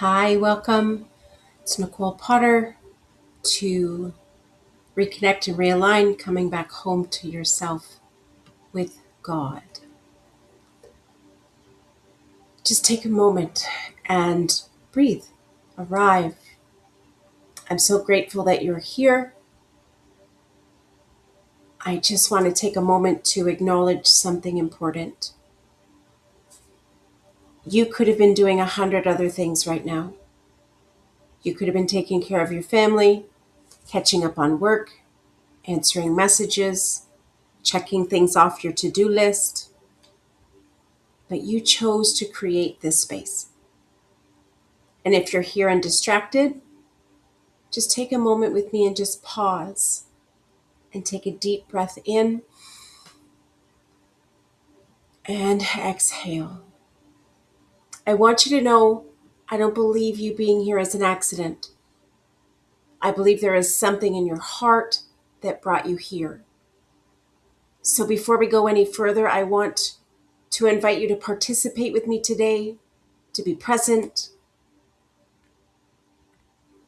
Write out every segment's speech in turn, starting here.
Hi, welcome. It's Nicole Potter to Reconnect and Realign, coming back home to yourself with God. Just take a moment and breathe, arrive. I'm so grateful that you're here. I just want to take a moment to acknowledge something important. You could have been doing 100 other things right now. You could have been taking care of your family, catching up on work, answering messages, checking things off your to-do list. But you chose to create this space. And if you're here and distracted, just take a moment with me and just pause and take a deep breath in and exhale. I want you to know I don't believe you being here is an accident. I believe there is something in your heart that brought you here. So before we go any further, I want to invite you to participate with me today, to be present.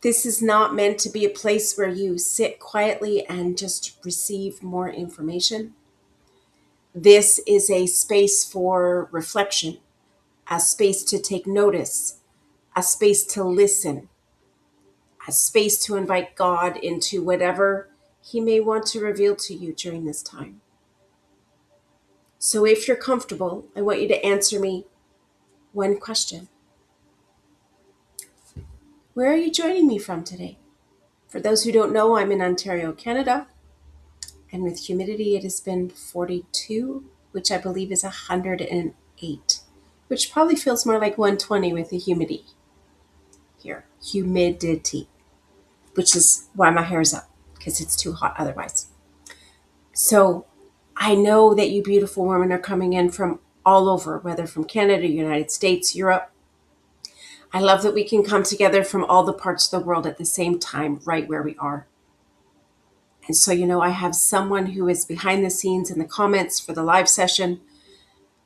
This is not meant to be a place where you sit quietly and just receive more information. This is a space for reflection, a space to take notice, a space to listen, a space to invite God into whatever He may want to reveal to you during this time. So if you're comfortable, I want you to answer me one question. Where are you joining me from today? For those who don't know, I'm in Ontario, Canada. And with humidity, it has been 42, which I believe is 108, which probably feels more like 120 with the humidity here. Humidity, which is why my hair is up, because it's too hot otherwise. So I know that you beautiful women are coming in from all over, whether from Canada, United States, Europe. I love that we can come together from all the parts of the world at the same time, right where we are. And so, I have someone who is behind the scenes in the comments for the live session,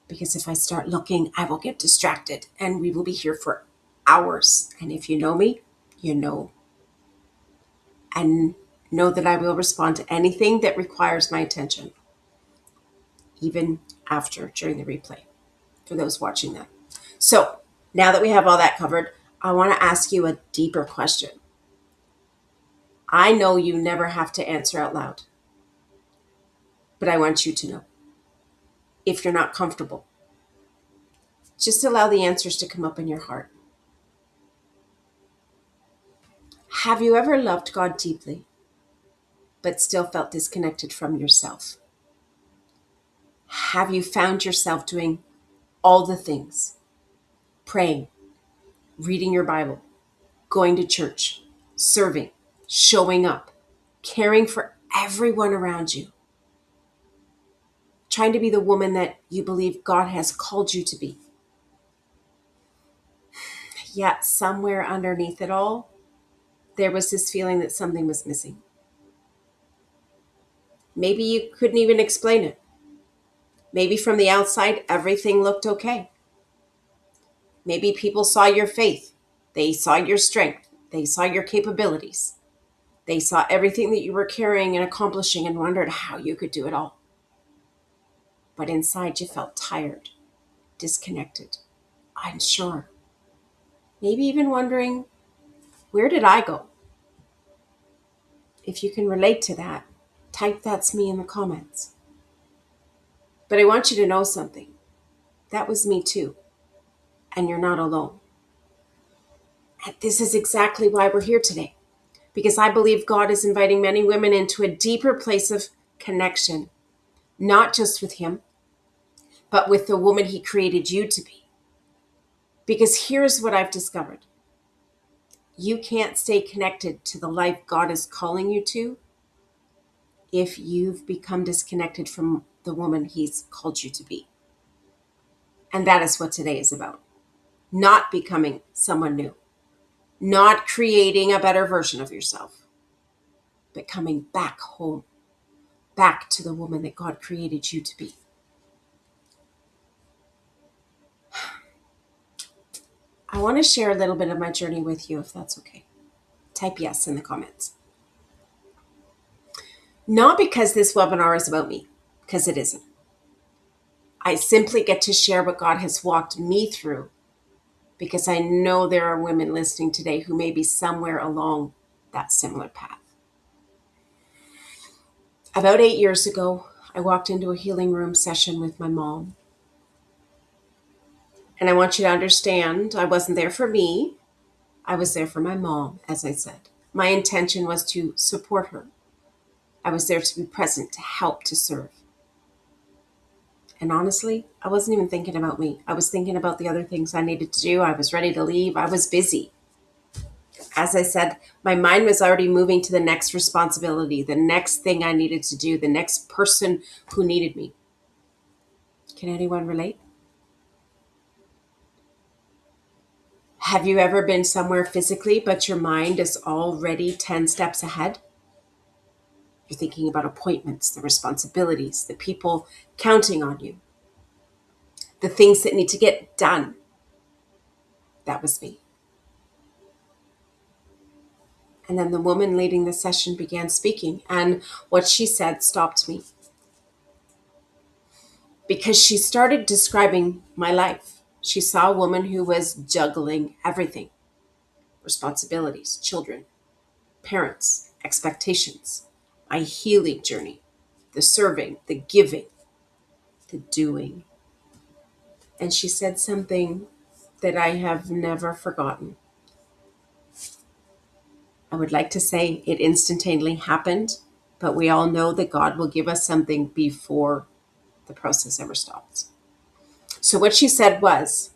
because if I start looking, I will get distracted and we will be here for hours. And if you know me, you know. And know that I will respond to anything that requires my attention, even during the replay, for those watching that. So now that we have all that covered, I want to ask you a deeper question. I know you never have to answer out loud, but I want you to know. If you're not comfortable, just allow the answers to come up in your heart. Have you ever loved God deeply, but still felt disconnected from yourself? Have you found yourself doing all the things? Praying, reading your Bible, going to church, serving, showing up, caring for everyone around you, trying to be the woman that you believe God has called you to be. Yet somewhere underneath it all, there was this feeling that something was missing. Maybe you couldn't even explain it. Maybe from the outside, everything looked okay. Maybe people saw your faith. They saw your strength. They saw your capabilities. They saw everything that you were carrying and accomplishing and wondered how you could do it all. But inside you felt tired, disconnected, unsure. Maybe even wondering, where did I go? If you can relate to that, type "that's me" in the comments. But I want you to know something. That was me too. And you're not alone. And this is exactly why we're here today. Because I believe God is inviting many women into a deeper place of connection, not just with Him, but with the woman He created you to be. Because here's what I've discovered. You can't stay connected to the life God is calling you to if you've become disconnected from the woman He's called you to be. And that is what today is about. Not becoming someone new, not creating a better version of yourself, but coming back home, back to the woman that God created you to be. I want to share a little bit of my journey with you, if that's okay. Type yes in the comments. Not because this webinar is about me, because it isn't. I simply get to share what God has walked me through, because I know there are women listening today who may be somewhere along that similar path. About 8 years ago, I walked into a healing room session with my mom. And I want you to understand, I wasn't there for me. I was there for my mom, as I said. My intention was to support her. I was there to be present, to help, to serve. And honestly, I wasn't even thinking about me. I was thinking about the other things I needed to do. I was ready to leave. I was busy. As I said, my mind was already moving to the next responsibility, the next thing I needed to do, the next person who needed me. Can anyone relate? Have you ever been somewhere physically, but your mind is already 10 steps ahead? You're thinking about appointments, the responsibilities, the people counting on you, the things that need to get done. That was me. And then the woman leading the session began speaking, and what she said stopped me. Because she started describing my life. She saw a woman who was juggling everything: responsibilities, children, parents, expectations, my healing journey, the serving, the giving, the doing. And she said something that I have never forgotten. I would like to say it instantaneously happened, but we all know that God will give us something before the process ever stops. So what she said was,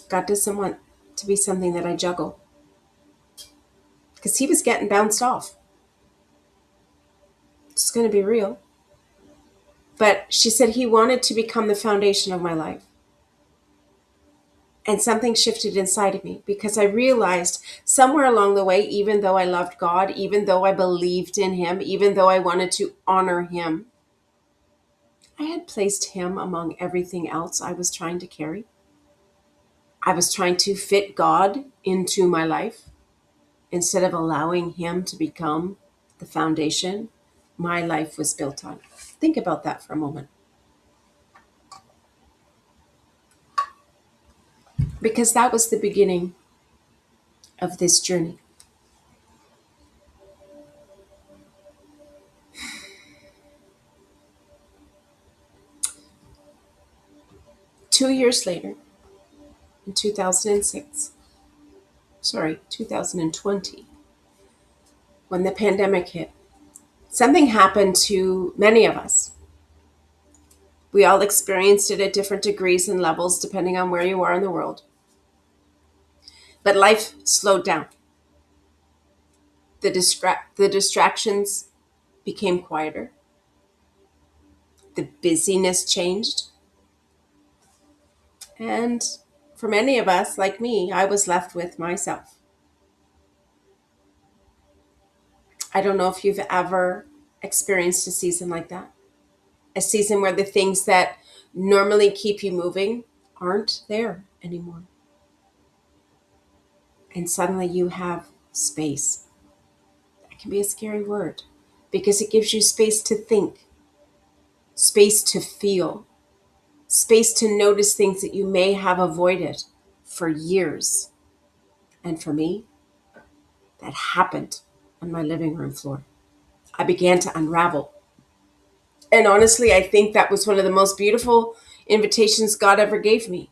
God doesn't want to be something that I juggle. Because he was getting bounced off. It's going to be real. But she said he wanted to become the foundation of my life. And something shifted inside of me, because I realized somewhere along the way, even though I loved God, even though I believed in him, even though I wanted to honor him, I had placed him among everything else I was trying to carry. I was trying to fit God into my life instead of allowing him to become the foundation my life was built on. Think about that for a moment. Because that was the beginning of this journey. Two years later, in 2020, when the pandemic hit, something happened to many of us. We all experienced it at different degrees and levels, depending on where you are in the world. But life slowed down. The distractions became quieter. The busyness changed. And for many of us, like me, I was left with myself. I don't know if you've ever experienced a season like that. A season where the things that normally keep you moving aren't there anymore. And suddenly you have space. That can be a scary word, because it gives you space to think, space to feel, space to notice things that you may have avoided for years. And for me, that happened on my living room floor. I began to unravel. And honestly, I think that was one of the most beautiful invitations God ever gave me,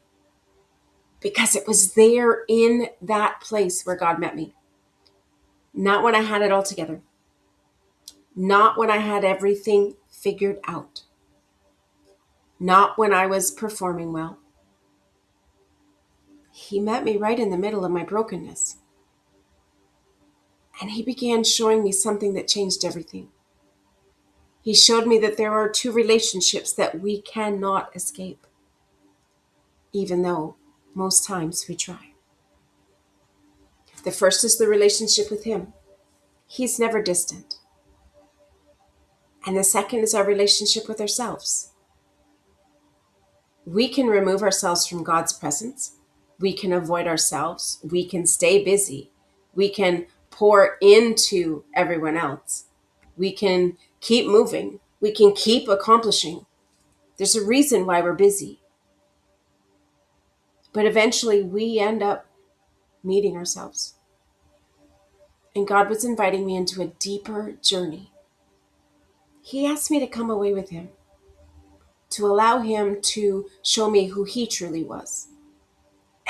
because it was there in that place where God met me. Not when I had it all together. Not when I had everything figured out. Not when I was performing well. He met me right in the middle of my brokenness. And he began showing me something that changed everything. He showed me that there are two relationships that we cannot escape, even though most times we try. The first is the relationship with him. He's never distant. And the second is our relationship with ourselves. We can remove ourselves from God's presence. We can avoid ourselves. We can stay busy. We can pour into everyone else. We can keep moving. We can keep accomplishing. There's a reason why we're busy. But eventually we end up meeting ourselves. And God was inviting me into a deeper journey. He asked me to come away with him, to allow him to show me who he truly was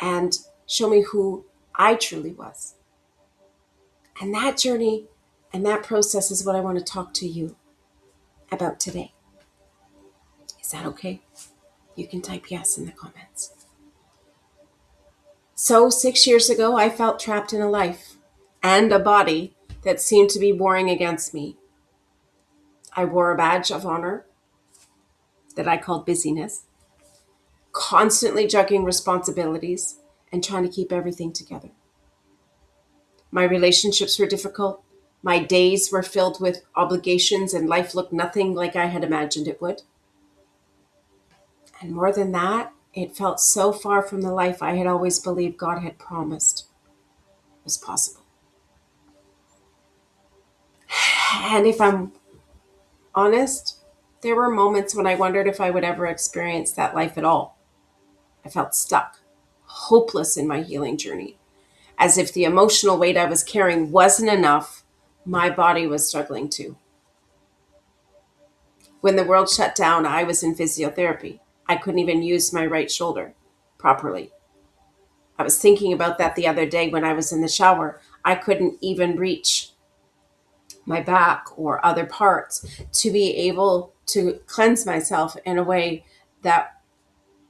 and show me who I truly was. And that journey and that process is what I want to talk to you about today. Is that okay? You can type yes in the comments. So 6 years ago, I felt trapped in a life and a body that seemed to be warring against me. I wore a badge of honor that I called busyness, constantly juggling responsibilities and trying to keep everything together. My relationships were difficult. My days were filled with obligations and life looked nothing like I had imagined it would. And more than that, it felt so far from the life I had always believed God had promised was possible. And if I'm honest, there were moments when I wondered if I would ever experience that life at all. I felt stuck, hopeless in my healing journey, as if the emotional weight I was carrying wasn't enough. My body was struggling too. When the world shut down, I was in physiotherapy. I couldn't even use my right shoulder properly. I was thinking about that the other day when I was in the shower. I couldn't even reach my back or other parts to be able to cleanse myself in a way that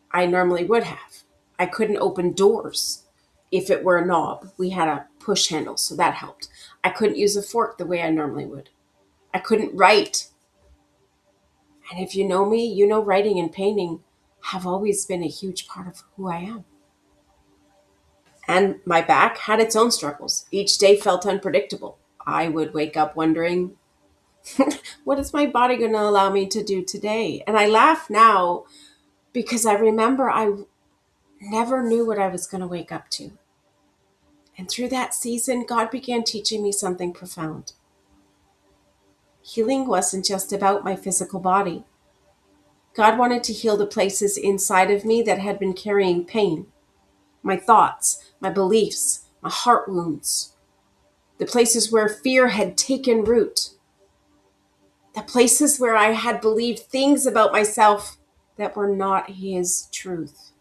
I normally would have. I couldn't open doors if it were a knob. We had a push handle, so that helped. I couldn't use a fork the way I normally would. I couldn't write. And if you know me, you know writing and painting have always been a huge part of who I am. And my back had its own struggles. Each day felt unpredictable. I would wake up wondering, what is my body going to allow me to do today? And I laugh now because I remember I never knew what I was going to wake up to. And through that season, God began teaching me something profound. Healing wasn't just about my physical body. God wanted to heal the places inside of me that had been carrying pain. My thoughts, my beliefs, my heart wounds. The places where fear had taken root. The places where I had believed things about myself that were not his truth.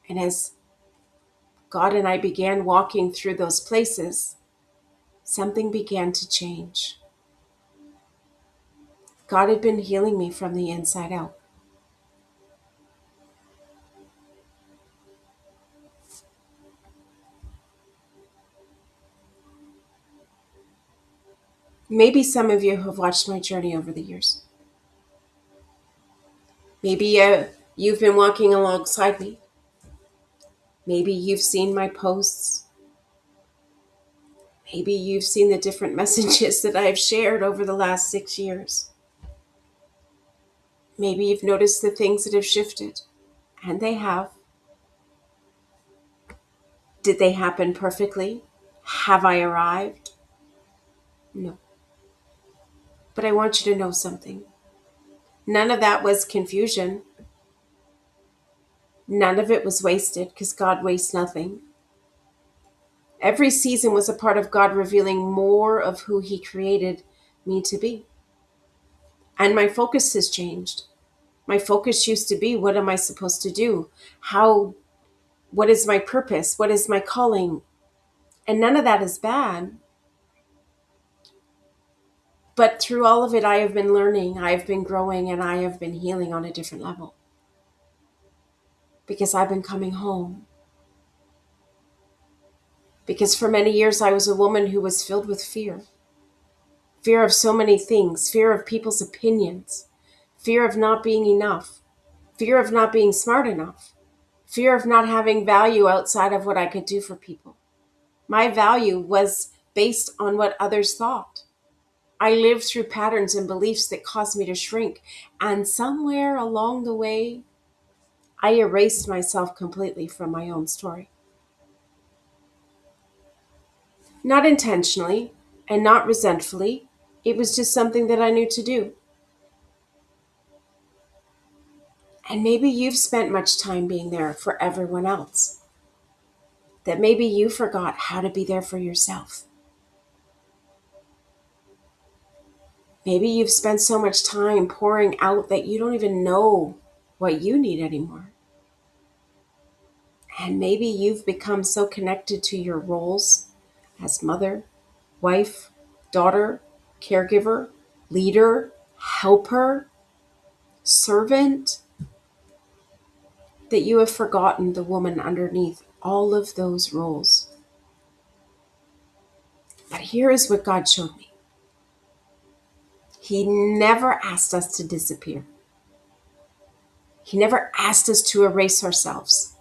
And as God and I began walking through those places, something began to change. God had been healing me from the inside out. Maybe some of you have watched my journey over the years. Maybe you've been walking alongside me. Maybe you've seen my posts. Maybe you've seen the different messages that I've shared over the last 6 years. Maybe you've noticed the things that have shifted, and they have. Did they happen perfectly? Have I arrived? No. But I want you to know something. None of that was confusion. None of it was wasted, because God wastes nothing. Every season was a part of God revealing more of who he created me to be. And my focus has changed. My focus used to be, what am I supposed to do? What is my purpose? What is my calling? And none of that is bad. But through all of it, I have been learning, I have been growing, and I have been healing on a different level. Because I've been coming home. Because for many years, I was a woman who was filled with fear. Fear of so many things. Fear of people's opinions. Fear of not being enough. Fear of not being smart enough. Fear of not having value outside of what I could do for people. My value was based on what others thought. I lived through patterns and beliefs that caused me to shrink. And somewhere along the way, I erased myself completely from my own story. Not intentionally and not resentfully. It was just something that I knew to do. And maybe you've spent much time being there for everyone else, that maybe you forgot how to be there for yourself. Maybe you've spent so much time pouring out that you don't even know what you need anymore. And maybe you've become so connected to your roles as mother, wife, daughter, caregiver, leader, helper, servant, that you have forgotten the woman underneath all of those roles. But here is what God showed me. He never asked us to disappear. He never asked us to erase ourselves.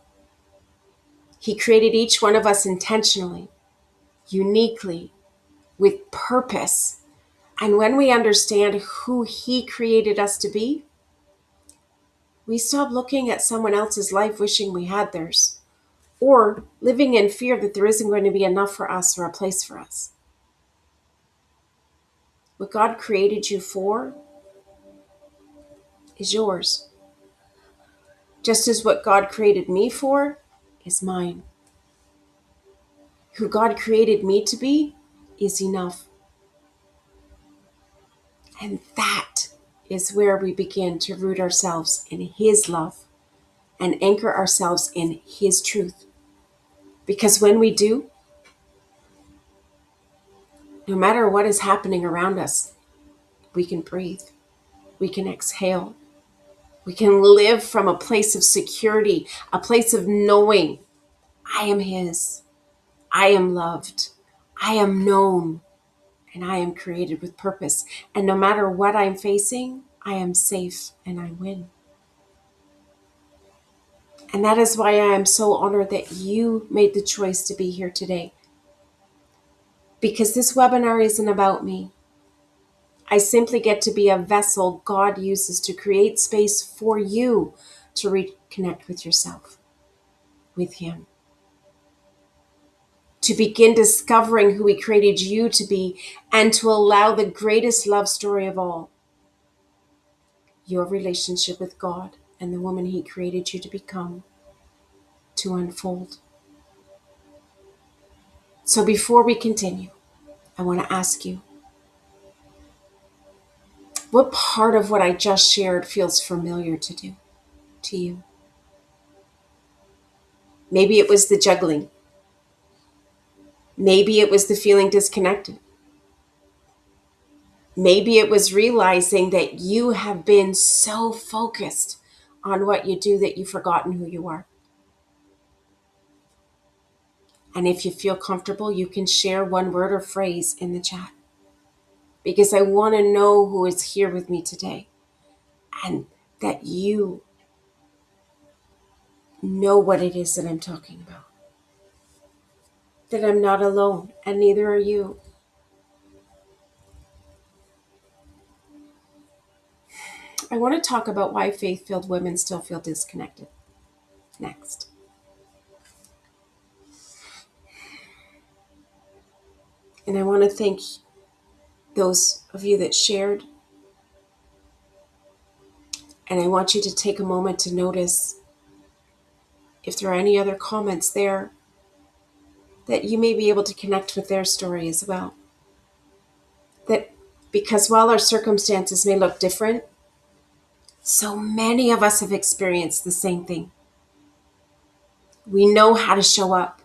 He created each one of us intentionally, uniquely, with purpose. And when we understand who He created us to be, we stop looking at someone else's life wishing we had theirs, or living in fear that there isn't going to be enough for us or a place for us. What God created you for is yours. Just as what God created me for is mine. Who God created me to be is enough. And that is where we begin to root ourselves in His love and anchor ourselves in His truth. Because when we do, no matter what is happening around us, we can breathe, we can exhale, we can live from a place of security, a place of knowing I am His, I am loved, I am known, and I am created with purpose. And no matter what I'm facing, I am safe and I win. And that is why I am so honored that you made the choice to be here today. Because this webinar isn't about me. I simply get to be a vessel God uses to create space for you to reconnect with yourself, with Him. To begin discovering who He created you to be, and to allow the greatest love story of all, your relationship with God and the woman He created you to become, to unfold. So before we continue, I want to ask you, what part of what I just shared feels familiar to you? Maybe it was the juggling. Maybe it was the feeling disconnected. Maybe it was realizing that you have been so focused on what you do that you've forgotten who you are. And if you feel comfortable, you can share one word or phrase in the chat, because I want to know who is here with me today, and that you know what it is that I'm talking about. That I'm not alone, and neither are you. I want to talk about why faith-filled women still feel disconnected next. And I want to thank those of you that shared. And I want you to take a moment to notice if there are any other comments there that you may be able to connect with their story as well. That because while our circumstances may look different, so many of us have experienced the same thing. We know how to show up.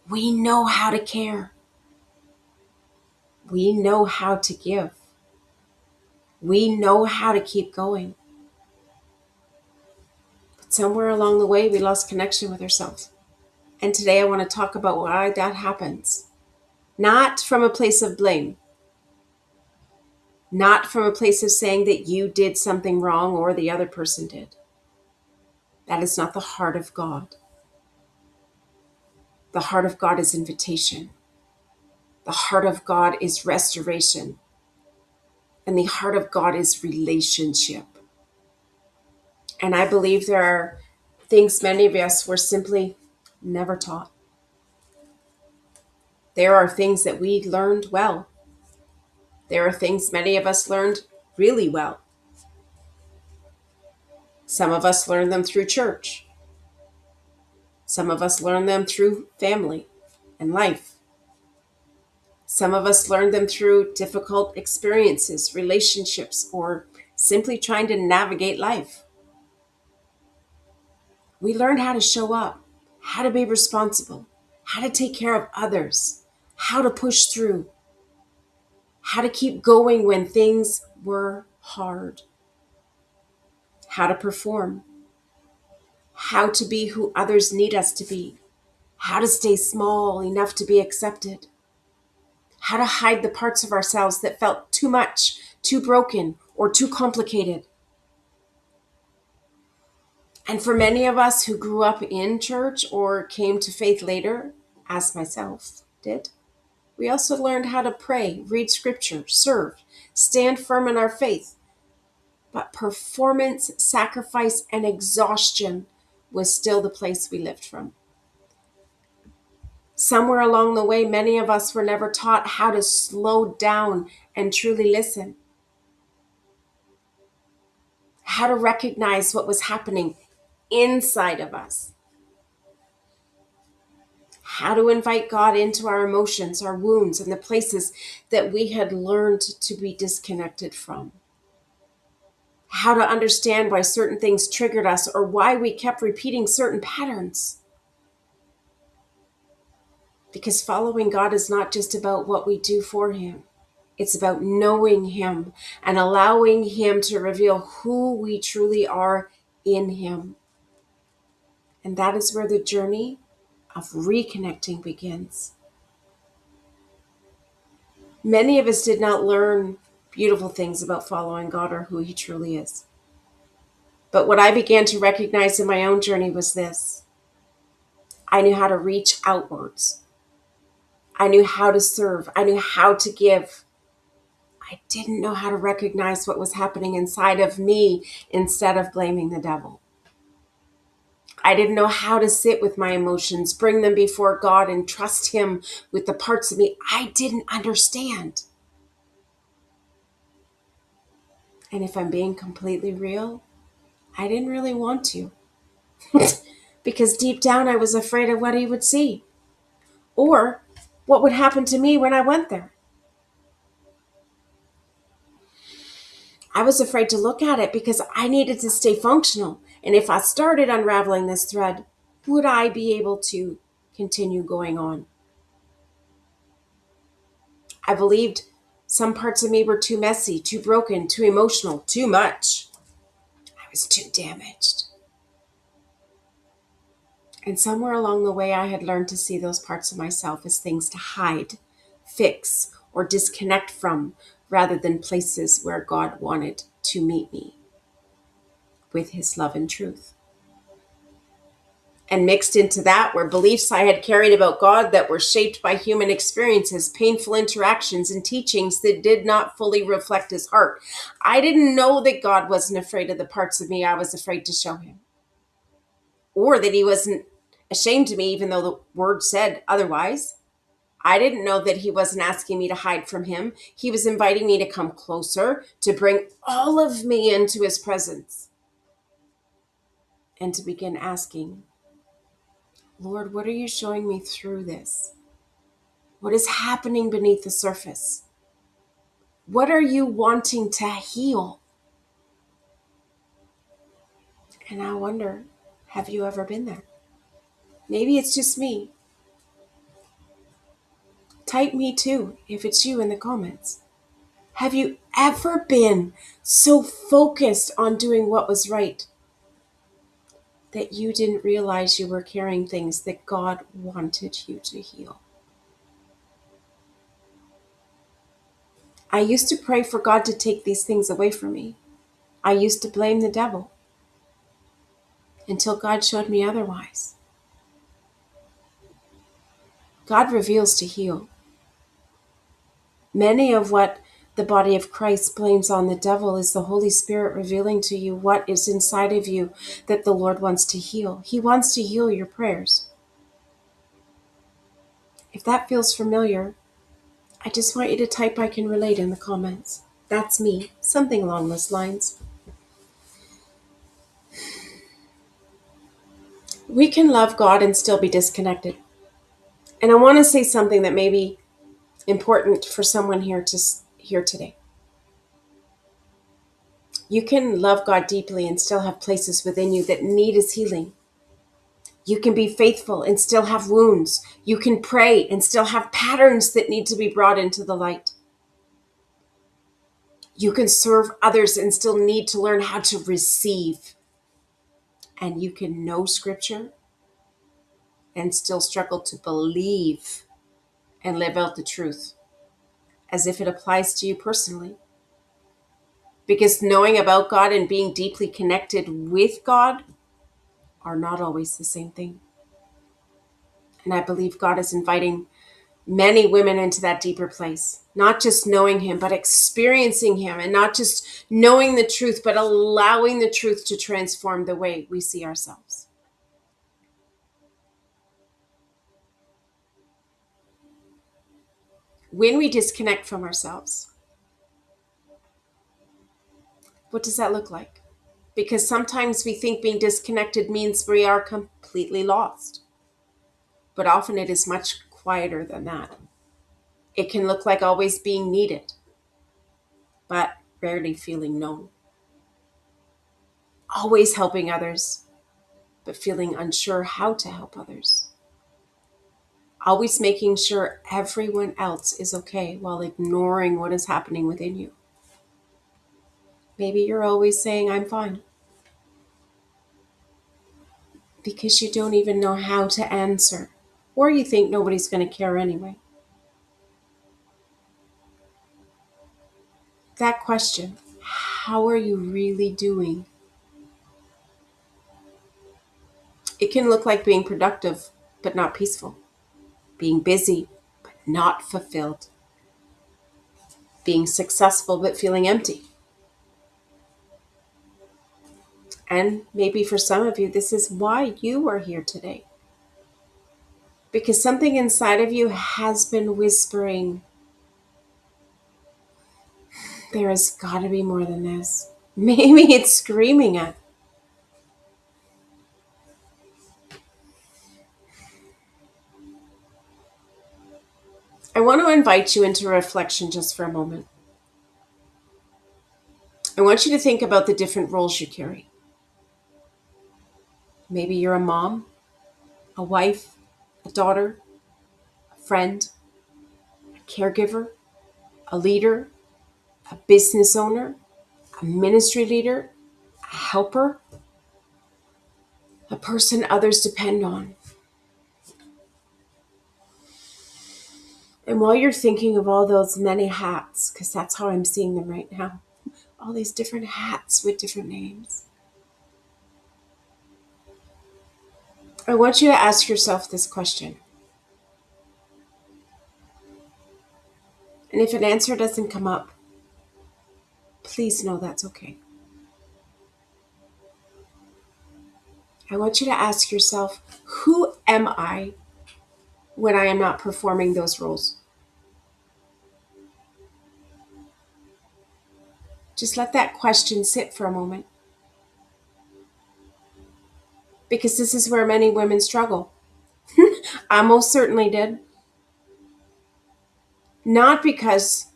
We know how to care. We know how to give. We know how to keep going. But somewhere along the way, we lost connection with ourselves. And today I want to talk about why that happens. Not from a place of blame. Not from a place of saying that you did something wrong or the other person did. That is not the heart of God. The heart of God is invitation. The heart of God is restoration. And the heart of God is relationship. And I believe there are Things many of us were simply never taught. There are things that we learned well. There are things many of us learned really well. Some of us learned them through church. Some of us learned them through family and life. Some of us learned them through difficult experiences, relationships, or simply trying to navigate life. We learned how to show up, how to be responsible, how to take care of others, how to push through, how to keep going when things were hard, how to perform, how to be who others need us to be, how to stay small enough to be accepted, how to hide the parts of ourselves that felt too much, too broken, or too complicated. And for many of us who grew up in church or came to faith later, as myself did, we also learned how to pray, read scripture, serve, stand firm in our faith. But performance, sacrifice, and exhaustion was still the place we lived from. Somewhere along the way, many of us were never taught how to slow down and truly listen, how to recognize what was happening inside of us, how to invite God into our emotions, our wounds, and the places that we had learned to be disconnected from, how to understand why certain things triggered us or why we kept repeating certain patterns. Because following God is not just about what we do for Him. It's about knowing Him and allowing Him to reveal who we truly are in Him. And that is where the journey of reconnecting begins. Many of us did not learn beautiful things about following God or who He truly is. But what I began to recognize in my own journey was this. I knew how to reach outwards. I knew how to serve. I knew how to give. I didn't know how to recognize what was happening inside of me instead of blaming the devil. I didn't know how to sit with my emotions, bring them before God, and trust Him with the parts of me I didn't understand. And if I'm being completely real, I didn't really want to. Because deep down I was afraid of what He would see. Or what would happen to me when I went there. I was afraid to look at it because I needed to stay functional. And if I started unraveling this thread, would I be able to continue going on? I believed some parts of me were too messy, too broken, too emotional, too much. I was too damaged. And somewhere along the way, I had learned to see those parts of myself as things to hide, fix, or disconnect from, rather than places where God wanted to meet me with His love and truth. And mixed into that were beliefs I had carried about God that were shaped by human experiences, painful interactions, and teachings that did not fully reflect His heart. I didn't know that God wasn't afraid of the parts of me I was afraid to show Him. Or that He wasn't ashamed of me, even though the Word said otherwise. I didn't know that He wasn't asking me to hide from Him. He was inviting me to come closer, to bring all of me into His presence, and to begin asking, Lord, what are you showing me through this? What is happening beneath the surface? What are you wanting to heal? And I wonder, have you ever been there? Maybe it's just me. Type me too, if it's you, in the comments. Have you ever been so focused on doing what was right that you didn't realize you were carrying things that God wanted you to heal? I used to pray for God to take these things away from me. I used to blame the devil until God showed me otherwise. God reveals to heal. Many of what the body of Christ blames on the devil is the Holy Spirit revealing to you what is inside of you that the Lord wants to heal. He wants to heal your prayers. If that feels familiar, I just want you to type "I can relate" in the comments. That's me, something along those lines. We can love God and still be disconnected. And I want to say something that may be important for someone here to hear today. You can love God deeply and still have places within you that need His healing. You can be faithful and still have wounds. You can pray and still have patterns that need to be brought into the light. You can serve others and still need to learn how to receive. And you can know Scripture and still struggle to believe and live out the truth as if it applies to you personally. Because knowing about God and being deeply connected with God are not always the same thing. And I believe God is inviting many women into that deeper place, not just knowing Him, but experiencing Him, and not just knowing the truth, but allowing the truth to transform the way we see ourselves. When we disconnect from ourselves, what does that look like? Because sometimes we think being disconnected means we are completely lost. But often it is much quieter than that. It can look like always being needed, but rarely feeling known. Always helping others, but feeling unsure how to help others. Always making sure everyone else is okay while ignoring what is happening within you. Maybe you're always saying, "I'm fine," because you don't even know how to answer, or you think nobody's going to care anyway. That question, how are you really doing? It can look like being productive, but not peaceful. Being busy, but not fulfilled. Being successful, but feeling empty. And maybe for some of you, this is why you are here today. Because something inside of you has been whispering, there has got to be more than this. Maybe it's screaming at. I want to invite you into reflection just for a moment. I want you to think about the different roles you carry. Maybe you're a mom, a wife, a daughter, a friend, a caregiver, a leader, a business owner, a ministry leader, a helper, a person others depend on. And while you're thinking of all those many hats, because that's how I'm seeing them right now, all these different hats with different names, I want you to ask yourself this question. And if an answer doesn't come up, please know that's okay. I want you to ask yourself, who am I when I am not performing those roles? Just let that question sit for a moment. Because this is where many women struggle. I most certainly did. Not because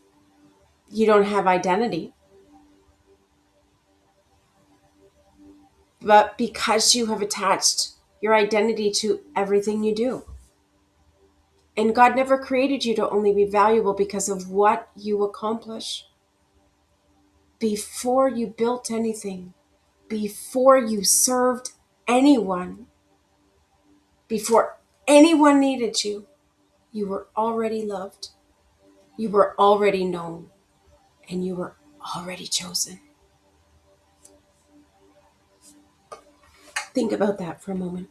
you don't have identity, but because you have attached your identity to everything you do. And God never created you to only be valuable because of what you accomplish. Before you built anything, before you served anyone, before anyone needed you, you were already loved, you were already known, and you were already chosen. Think about that for a moment.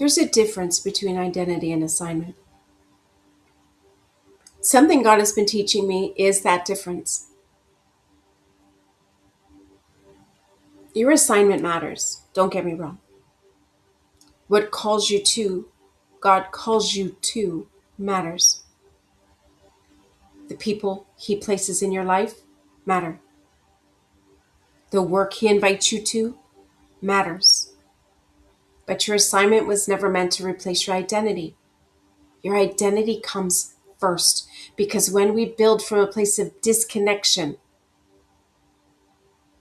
There's a difference between identity and assignment. Something God has been teaching me is that difference. Your assignment matters. Don't get me wrong. What calls you to, God calls you to, matters. The people He places in your life matter. The work He invites you to matters. But your assignment was never meant to replace your identity. Your identity comes first, because when we build from a place of disconnection,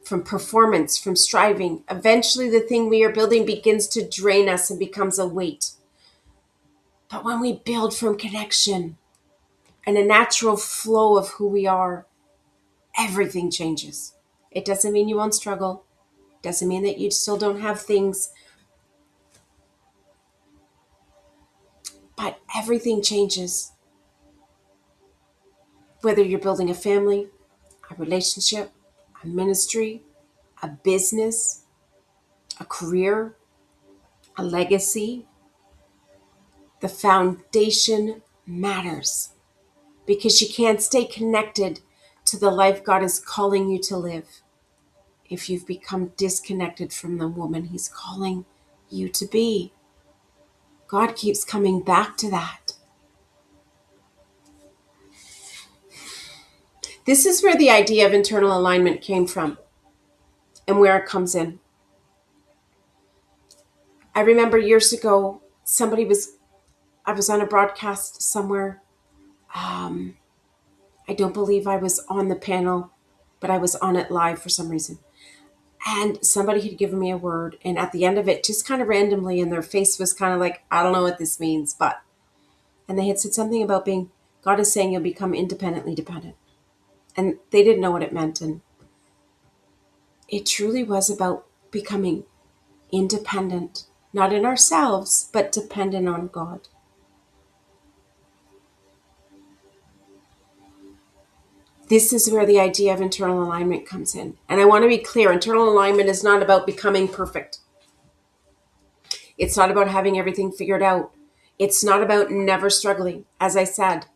from performance, from striving, eventually the thing we are building begins to drain us and becomes a weight. But when we build from connection and a natural flow of who we are, everything changes. It doesn't mean you won't struggle. It doesn't mean that you still don't have things, but everything changes. Whether you're building a family, a relationship, a ministry, a business, a career, a legacy, the foundation matters, because you can't stay connected to the life God is calling you to live if you've become disconnected from the woman He's calling you to be. God keeps coming back to that. This is where the idea of internal alignment came from and where it comes in. I remember years ago, I was on a broadcast somewhere. I don't believe I was on the panel, but I was on it live for some reason. And somebody had given me a word, and at the end of it, just kind of randomly, and their face was kind of like, I don't know what this means, but, and they had said something about God is saying you'll become independently dependent. And they didn't know what it meant. And it truly was about becoming independent, not in ourselves, but dependent on God. This is where the idea of internal alignment comes in. And I want to be clear, internal alignment is not about becoming perfect. It's not about having everything figured out. It's not about never struggling. As I said,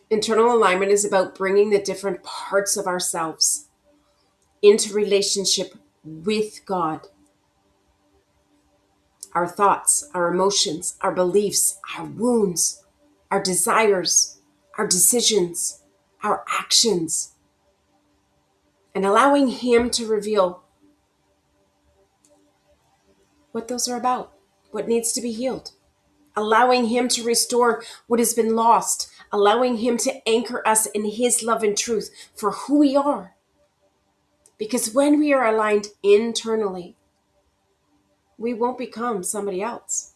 internal alignment is about bringing the different parts of ourselves into relationship with God. Our thoughts, our emotions, our beliefs, our wounds, our desires, our decisions, our actions, and allowing Him to reveal what those are about, what needs to be healed, allowing Him to restore what has been lost, allowing Him to anchor us in His love and truth for who we are. Because when we are aligned internally, we won't become somebody else.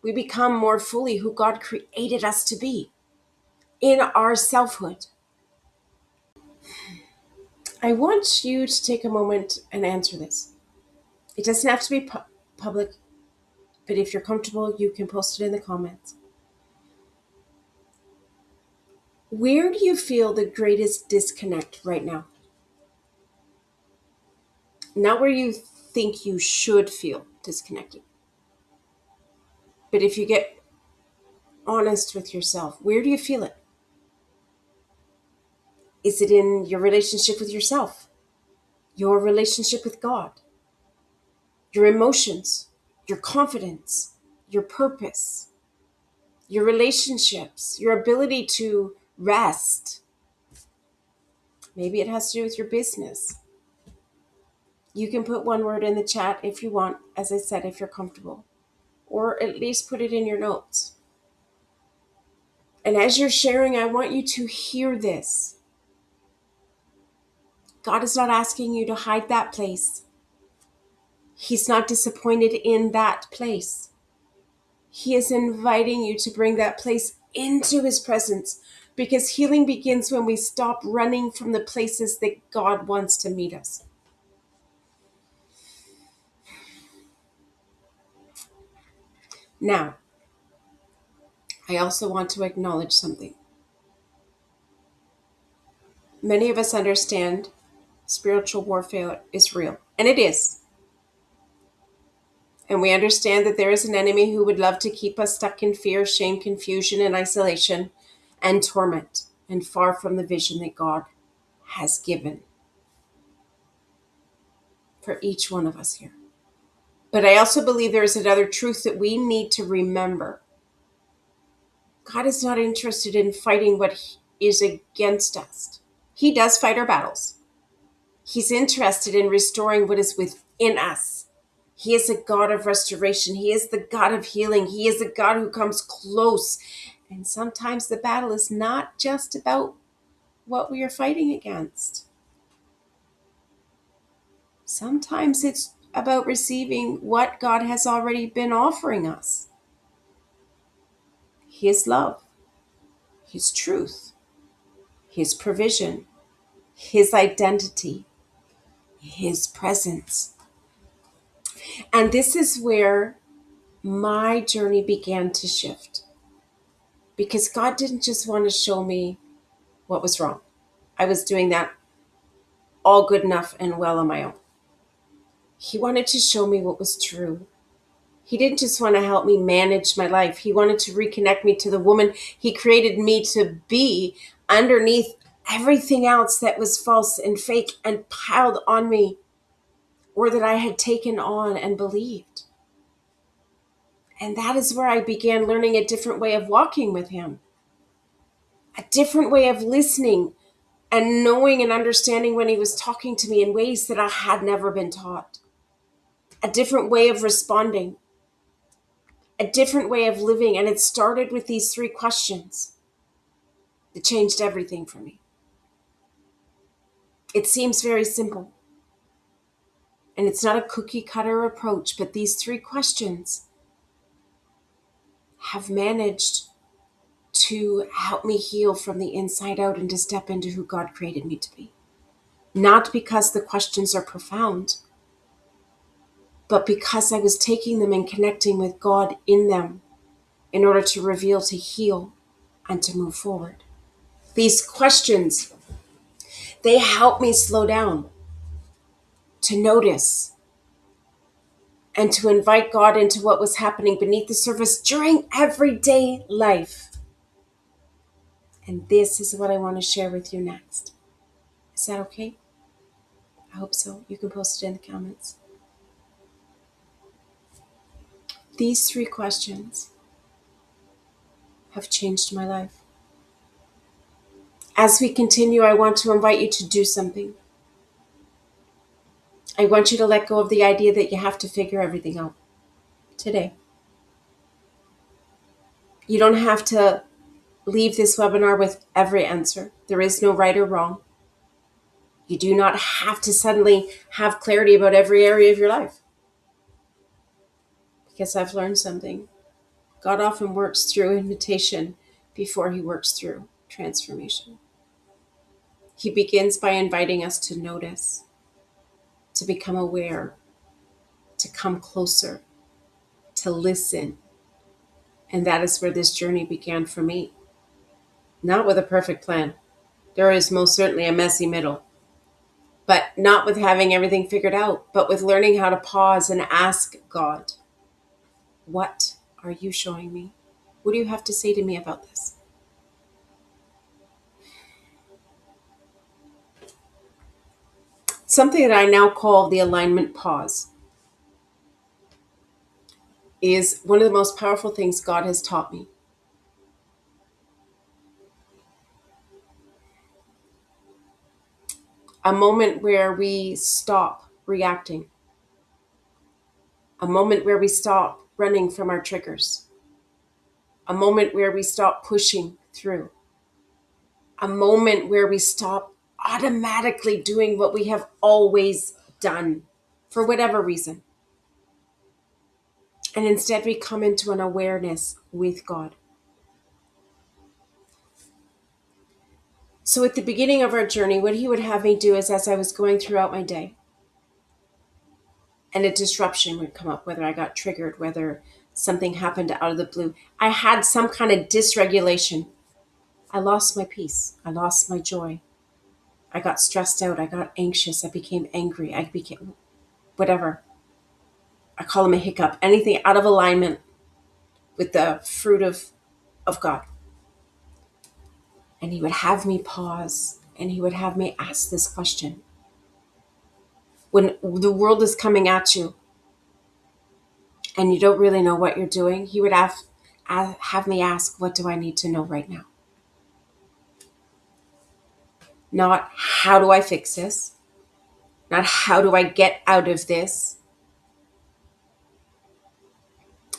We become more fully who God created us to be in our selfhood. I want you to take a moment and answer this. It doesn't have to be public, but if you're comfortable, you can post it in the comments. Where do you feel the greatest disconnect right now? Not where you think you should feel disconnected, but if you get honest with yourself, where do you feel it? Is it in your relationship with yourself, your relationship with God, your emotions, your confidence, your purpose, your relationships, your ability to rest? Maybe it has to do with your business. You can put one word in the chat if you want, as I said, if you're comfortable, or at least put it in your notes. And as you're sharing, I want you to hear this. God is not asking you to hide that place. He's not disappointed in that place. He is inviting you to bring that place into His presence, because healing begins when we stop running from the places that God wants to meet us. Now, I also want to acknowledge something. Many of us understand spiritual warfare is real, and it is. And we understand that there is an enemy who would love to keep us stuck in fear, shame, confusion, and isolation and torment, and far from the vision that God has given for each one of us here. But I also believe there is another truth that we need to remember. God is not interested in fighting what is against us. He does fight our battles. He's interested in restoring what is within us. He is a God of restoration. He is the God of healing. He is a God who comes close. And sometimes the battle is not just about what we are fighting against. Sometimes it's about receiving what God has already been offering us. His love, His truth, His provision, His identity, His presence. And this is where my journey began to shift. Because God didn't just want to show me what was wrong. I was doing that all good enough and well on my own. He wanted to show me what was true. He didn't just want to help me manage my life. He wanted to reconnect me to the woman He created me to be underneath everything else that was false and fake and piled on me, or that I had taken on and believed. And that is where I began learning a different way of walking with Him, a different way of listening and knowing and understanding when He was talking to me in ways that I had never been taught, a different way of responding, a different way of living. And it started with these 3 questions that changed everything for me. It seems very simple, and it's not a cookie cutter approach, but these 3 questions have managed to help me heal from the inside out and to step into who God created me to be. Not because the questions are profound, but because I was taking them and connecting with God in them in order to reveal, to heal, and to move forward. These questions, they help me slow down, to notice, and to invite God into what was happening beneath the surface during everyday life. And this is what I want to share with you next. Is that okay? I hope so. You can post it in the comments. These 3 questions have changed my life. As we continue, I want to invite you to do something. I want you to let go of the idea that you have to figure everything out today. You don't have to leave this webinar with every answer. There is no right or wrong. You do not have to suddenly have clarity about every area of your life. Because I've learned something. God often works through invitation before He works through transformation. He begins by inviting us to notice, to become aware, to come closer, to listen. And that is where this journey began for me. Not with a perfect plan. There is most certainly a messy middle. But not with having everything figured out, but with learning how to pause and ask God, what are you showing me? What do you have to say to me about this? Something that I now call the alignment pause is one of the most powerful things God has taught me. A moment where we stop reacting. A moment where we stop running from our triggers. A moment where we stop pushing through. A moment where we stop automatically doing what we have always done for whatever reason. And instead we come into an awareness with God. So at the beginning of our journey, what He would have me do is, as I was going throughout my day, and a disruption would come up, whether I got triggered, whether something happened out of the blue, I had some kind of dysregulation. I lost my peace. I lost my joy. I got stressed out. I got anxious. I became angry. I became whatever. I call him a hiccup, anything out of alignment with the fruit of God. And he would have me pause and he would have me ask this question. When the world is coming at you and you don't really know what you're doing, he would have me ask, what do I need to know right now? Not how do I fix this? Not how do I get out of this?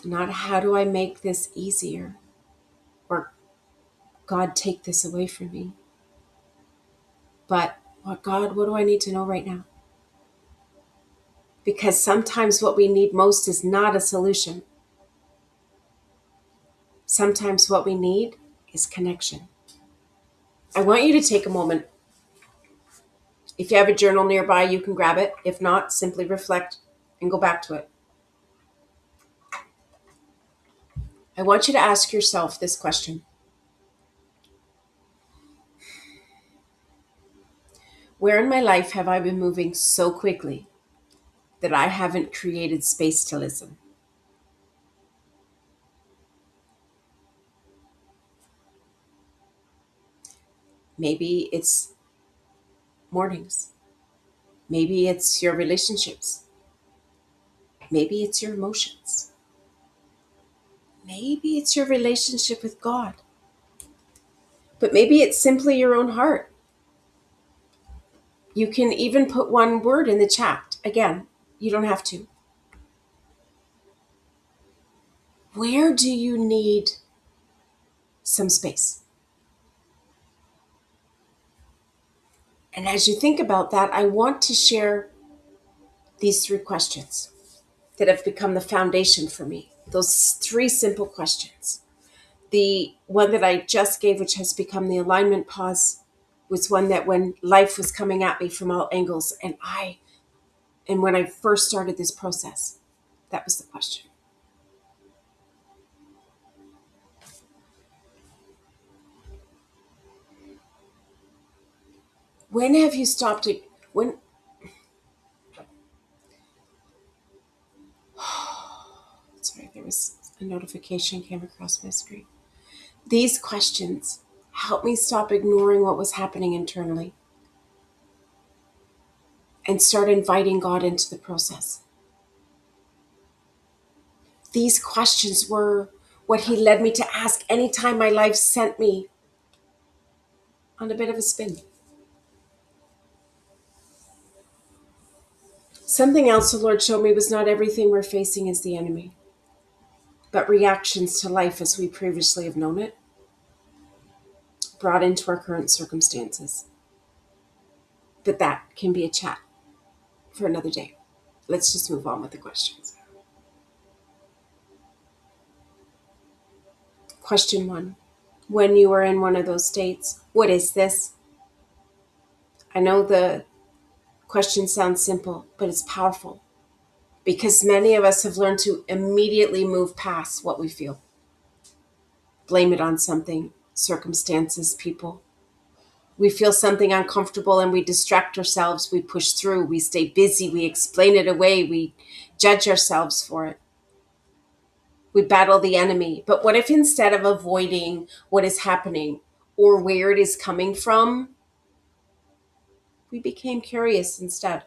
Not how do I make this easier? Or God, take this away from me. But God, what do I need to know right now? Because sometimes what we need most is not a solution. Sometimes what we need is connection. I want you to take a moment. If you have a journal nearby, you can grab it. If not, simply reflect and go back to it. I want you to ask yourself this question. Where in my life have I been moving so quickly that I haven't created space to listen? Maybe it's mornings. Maybe it's your relationships. Maybe it's your emotions. Maybe it's your relationship with God. But maybe it's simply your own heart. You can even put one word in the chat. Again, you don't have to. Where do you need some space? And as you think about that, I want to share these 3 questions that have become the foundation for me. Those 3 simple questions. The one that I just gave, which has become the alignment pause, was one that when life was coming at me from all angles, and when I first started this process, that was the question. When have you stopped it? When sorry, there was a notification came across my screen. These questions helped me stop ignoring what was happening internally and start inviting God into the process. These questions were what he led me to ask anytime my life sent me on a bit of a spin. Something else the Lord showed me was not everything we're facing is the enemy, but reactions to life as we previously have known it, brought into our current circumstances. But that can be a chat for another day. Let's just move on with the questions. Question 1. When you are in one of those states, what is this? I know the question sounds simple, but it's powerful because many of us have learned to immediately move past what we feel. Blame it on something, circumstances, people. We feel something uncomfortable and we distract ourselves, we push through, we stay busy, we explain it away, we judge ourselves for it. We battle the enemy. But what if instead of avoiding what is happening or where it is coming from, we became curious instead?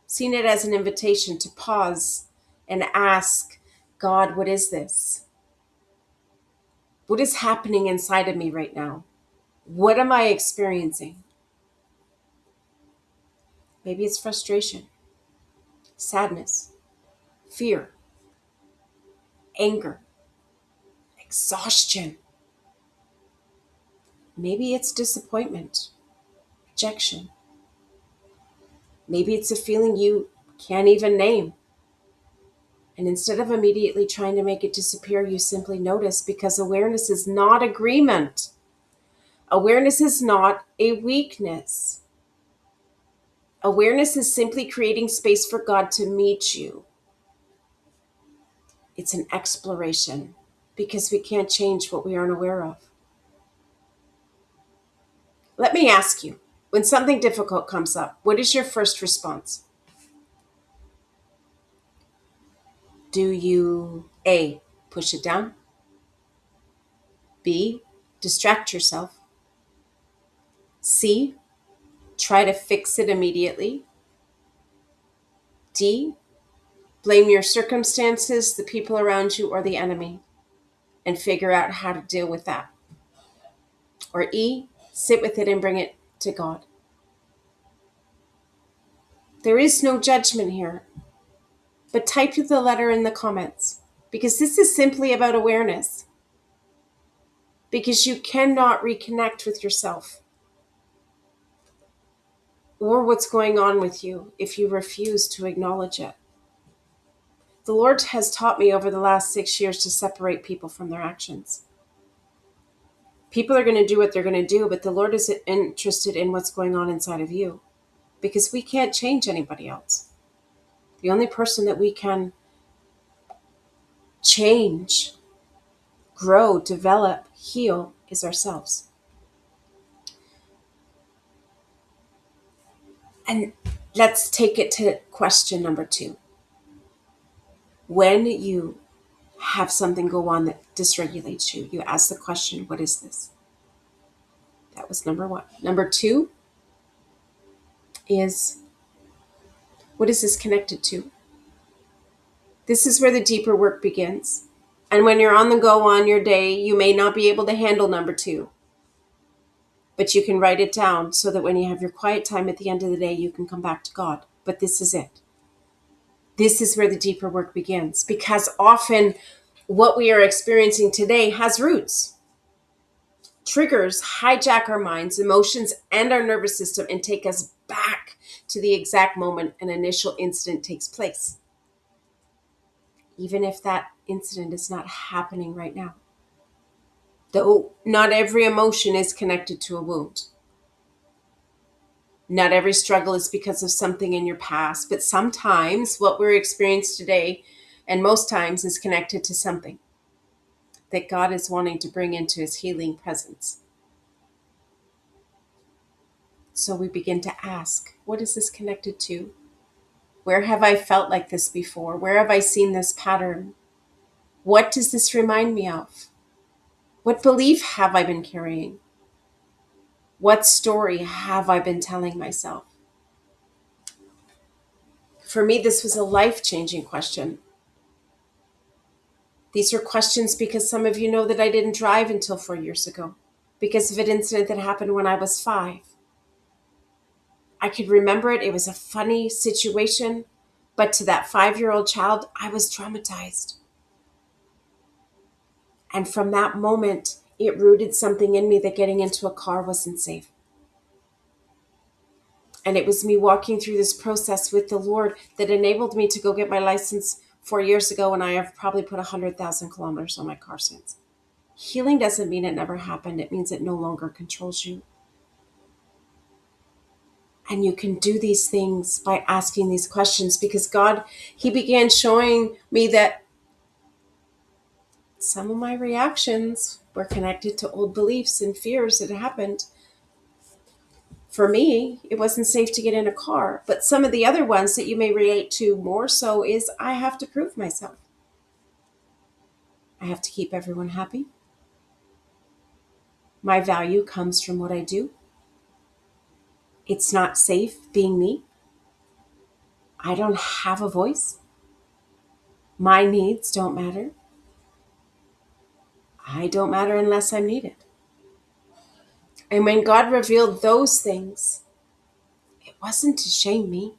Seen it as an invitation to pause and ask, God, what is this? What is happening inside of me right now? What am I experiencing? Maybe it's frustration, sadness, fear, anger, exhaustion. Maybe it's disappointment, rejection. Maybe it's a feeling you can't even name. And instead of immediately trying to make it disappear, you simply notice, because awareness is not agreement. Awareness is not a weakness. Awareness is simply creating space for God to meet you. It's an exploration because we can't change what we aren't aware of. Let me ask you, when something difficult comes up, what is your first response? Do you A, push it down? B, distract yourself? C, try to fix it immediately? D, blame your circumstances, the people around you, or the enemy, and figure out how to deal with that? Or E, sit with it and bring it to God? There is no judgment here, but type the letter in the comments, because this is simply about awareness. Because you cannot reconnect with yourself or what's going on with you if you refuse to acknowledge it. The Lord has taught me over the last 6 years to separate people from their actions. People are going to do what they're going to do, but the Lord is interested in what's going on inside of you, because we can't change anybody else. The only person that we can change, grow, develop, heal is ourselves. And let's take it to question number 2. When you have something go on that dysregulates you, you ask the question, what is this? That was number 1. Number 2 is, what is this connected to? This is where the deeper work begins. And when you're on the go on your day, you may not be able to handle number 2, but you can write it down so that when you have your quiet time at the end of the day, you can come back to God. But this is it. This is where the deeper work begins, because often what we are experiencing today has roots. Triggers hijack our minds, emotions, and our nervous system and take us back to the exact moment an initial incident takes place, even if that incident is not happening right now. Though not every emotion is connected to a wound. Not every struggle is because of something in your past, but sometimes what we're experiencing today, and most times, is connected to something that God is wanting to bring into his healing presence. So we begin to ask, what is this connected to? Where have I felt like this before? Where have I seen this pattern? What does this remind me of? What belief have I been carrying? What story have I been telling myself? For me, this was a life-changing question. These are questions because some of you know that I didn't drive until 4 years ago because of an incident that happened when I was 5. I could remember it. It was a funny situation, but to that 5-year-old child, I was traumatized. And from that moment, it rooted something in me that getting into a car wasn't safe. And it was me walking through this process with the Lord that enabled me to go get my license 4 years ago, and I have probably put 100,000 kilometers on my car since. Healing doesn't mean it never happened. It means it no longer controls you. And you can do these things by asking these questions, because God, he began showing me that some of my reactions were connected to old beliefs and fears that happened. For me, it wasn't safe to get in a car. But some of the other ones that you may relate to more so is, I have to prove myself. I have to keep everyone happy. My value comes from what I do. It's not safe being me. I don't have a voice. My needs don't matter. I don't matter unless I'm needed. And when God revealed those things, it wasn't to shame me.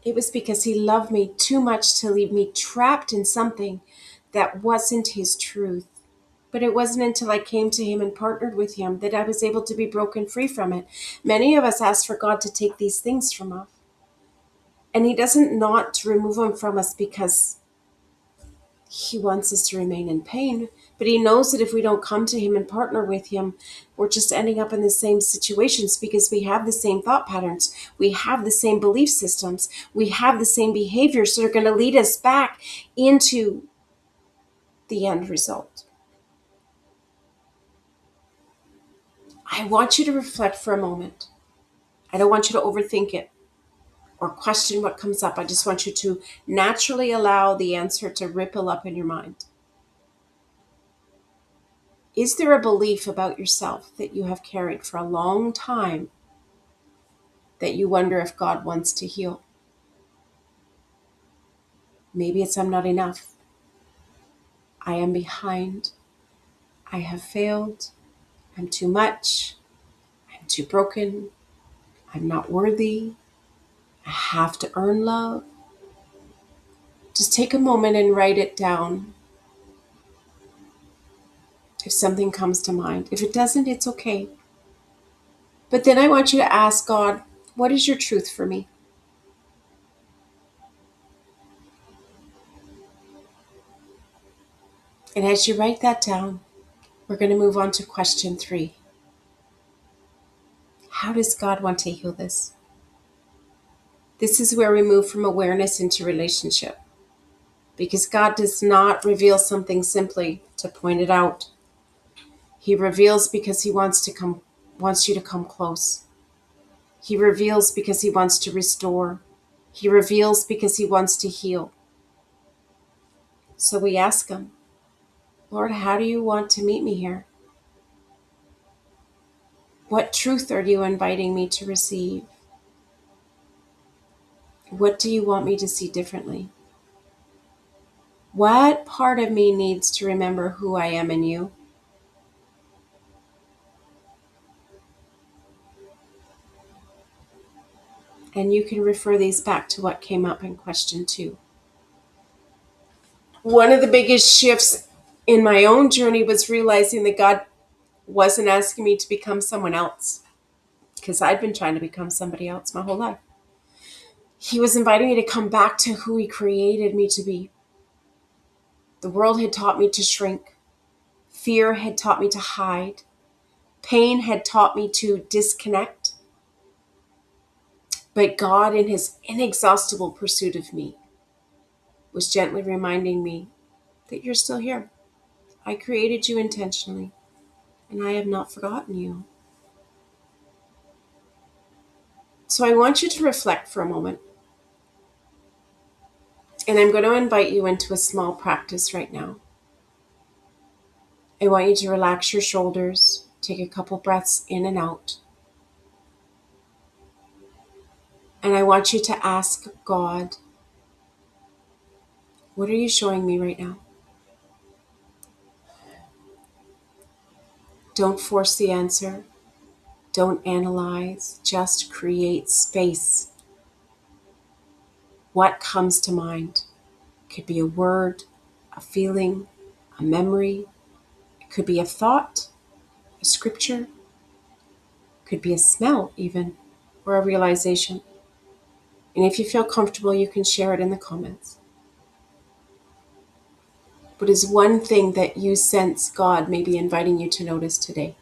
It was because he loved me too much to leave me trapped in something that wasn't his truth. But it wasn't until I came to him and partnered with him that I was able to be broken free from it. Many of us ask for God to take these things from us. And he doesn't not to remove them from us because he wants us to remain in pain. But he knows that if we don't come to him and partner with him, we're just ending up in the same situations because we have the same thought patterns. We have the same belief systems. We have the same behaviors that are going to lead us back into the end result. I want you to reflect for a moment. I don't want you to overthink it or question what comes up, I just want you to naturally allow the answer to ripple up in your mind. Is there a belief about yourself that you have carried for a long time that you wonder if God wants to heal? Maybe it's I'm not enough. I am behind. I have failed. I'm too much. I'm too broken. I'm not worthy. I have to earn love. Just take a moment and write it down. If something comes to mind. If it doesn't, it's okay. But then I want you to ask God, what is your truth for me? And as you write that down, we're going to move on to question 3. How does God want to heal this? This is where we move from awareness into relationship. Because God does not reveal something simply to point it out. He reveals because he wants you to come close. He reveals because he wants to restore. He reveals because he wants to heal. So we ask him, Lord, how do you want to meet me here? What truth are you inviting me to receive? What do you want me to see differently? What part of me needs to remember who I am in you? And you can refer these back to what came up in question 2. One of the biggest shifts in my own journey was realizing that God wasn't asking me to become someone else, because I'd been trying to become somebody else my whole life. He was inviting me to come back to who he created me to be. The world had taught me to shrink. Fear had taught me to hide. Pain had taught me to disconnect. But God, in his inexhaustible pursuit of me, was gently reminding me that you're still here. I created you intentionally, and I have not forgotten you. So I want you to reflect for a moment. And I'm going to invite you into a small practice right now. I want you to relax your shoulders, take a couple breaths in and out. And I want you to ask God, what are you showing me right now? Don't force the answer. Don't analyze. Just create space. What comes to mind? It could be a word, a feeling, a memory. It could be a thought, a scripture. It could be a smell even, or a realization. And if you feel comfortable, you can share it in the comments. What is one thing that you sense God may be inviting you to notice today?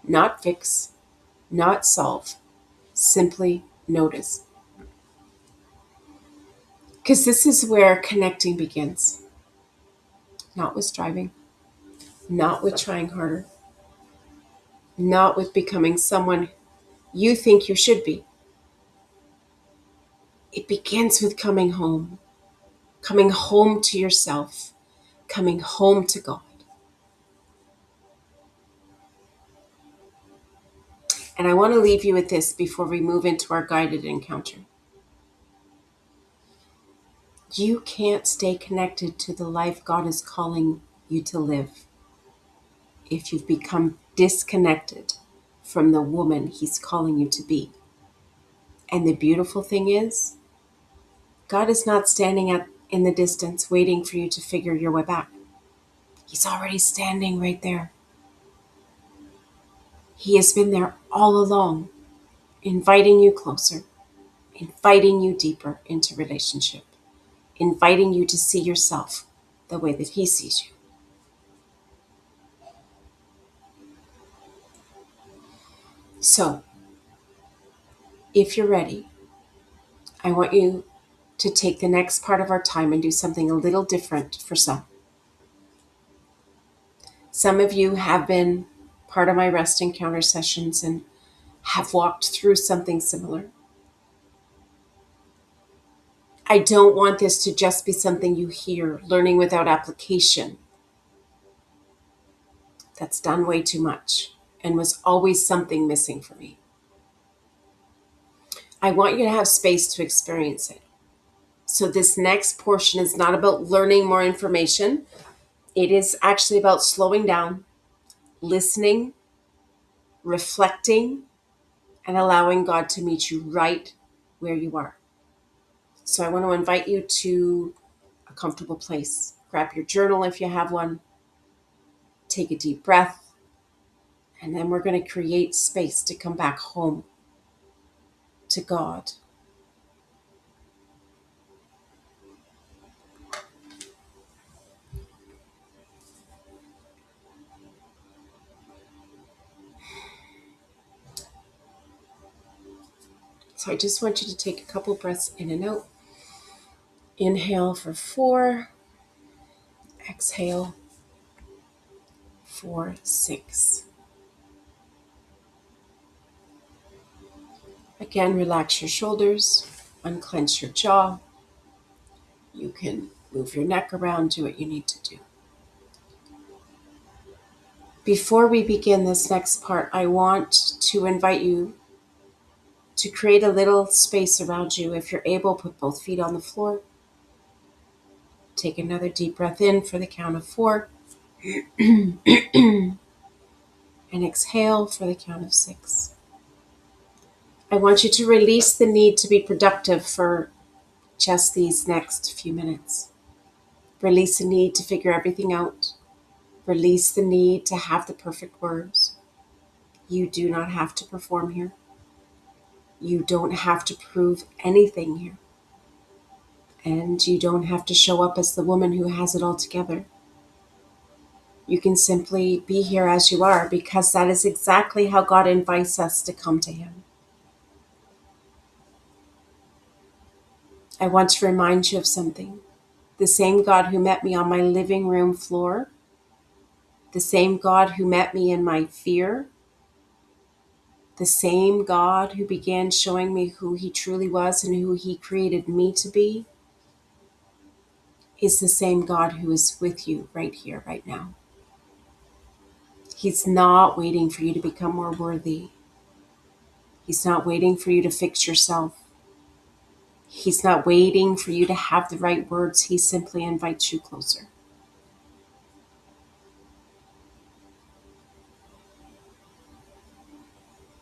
Not fix, not solve, simply notice. Because this is where connecting begins. Not with striving, not with trying harder, not with becoming someone you think you should be. It begins with coming home to yourself, coming home to God. And I want to leave you with this before we move into our guided encounter. You can't stay connected to the life God is calling you to live if you've become disconnected from the woman he's calling you to be. And the beautiful thing is, God is not standing in the distance waiting for you to figure your way back. He's already standing right there. He has been there all along, inviting you closer, inviting you deeper into relationship, inviting you to see yourself the way that he sees you. So, if you're ready, I want you to take the next part of our time and do something a little different for some. Some of you have been part of my rest encounter sessions and have walked through something similar. I don't want this to just be something you hear, learning without application. That's done way too much and was always something missing for me. I want you to have space to experience it. So this next portion is not about learning more information. It is actually about slowing down, listening, reflecting, and allowing God to meet you right where you are. So I want to invite you to a comfortable place. Grab your journal if you have one. Take a deep breath. And then we're going to create space to come back home to God. So I just want you to take a couple breaths in and out. Inhale for 4. Exhale for 6. Again, relax your shoulders, unclench your jaw. You can move your neck around, do what you need to do. Before we begin this next part, I want to invite you to create a little space around you. If you're able, put both feet on the floor. Take another deep breath in for the count of 4. And exhale for the count of 6. I want you to release the need to be productive for just these next few minutes. Release the need to figure everything out. Release the need to have the perfect words. You do not have to perform here. You don't have to prove anything here. And you don't have to show up as the woman who has it all together. You can simply be here as you are, because that is exactly how God invites us to come to Him. I want to remind you of something. The same God who met me on my living room floor, the same God who met me in my fear, the same God who began showing me who He truly was and who He created me to be, is the same God who is with you right here, right now. He's not waiting for you to become more worthy. He's not waiting for you to fix yourself. He's not waiting for you to have the right words. He simply invites you closer.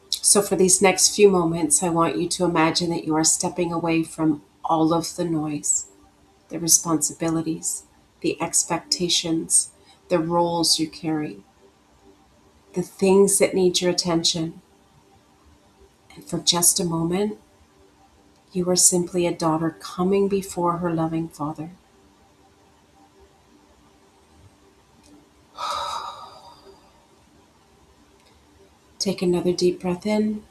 So for these next few moments, I want you to imagine that you are stepping away from all of the noise, the responsibilities, the expectations, the roles you carry, the things that need your attention. And for just a moment, you are simply a daughter coming before her loving Father. Take another deep breath in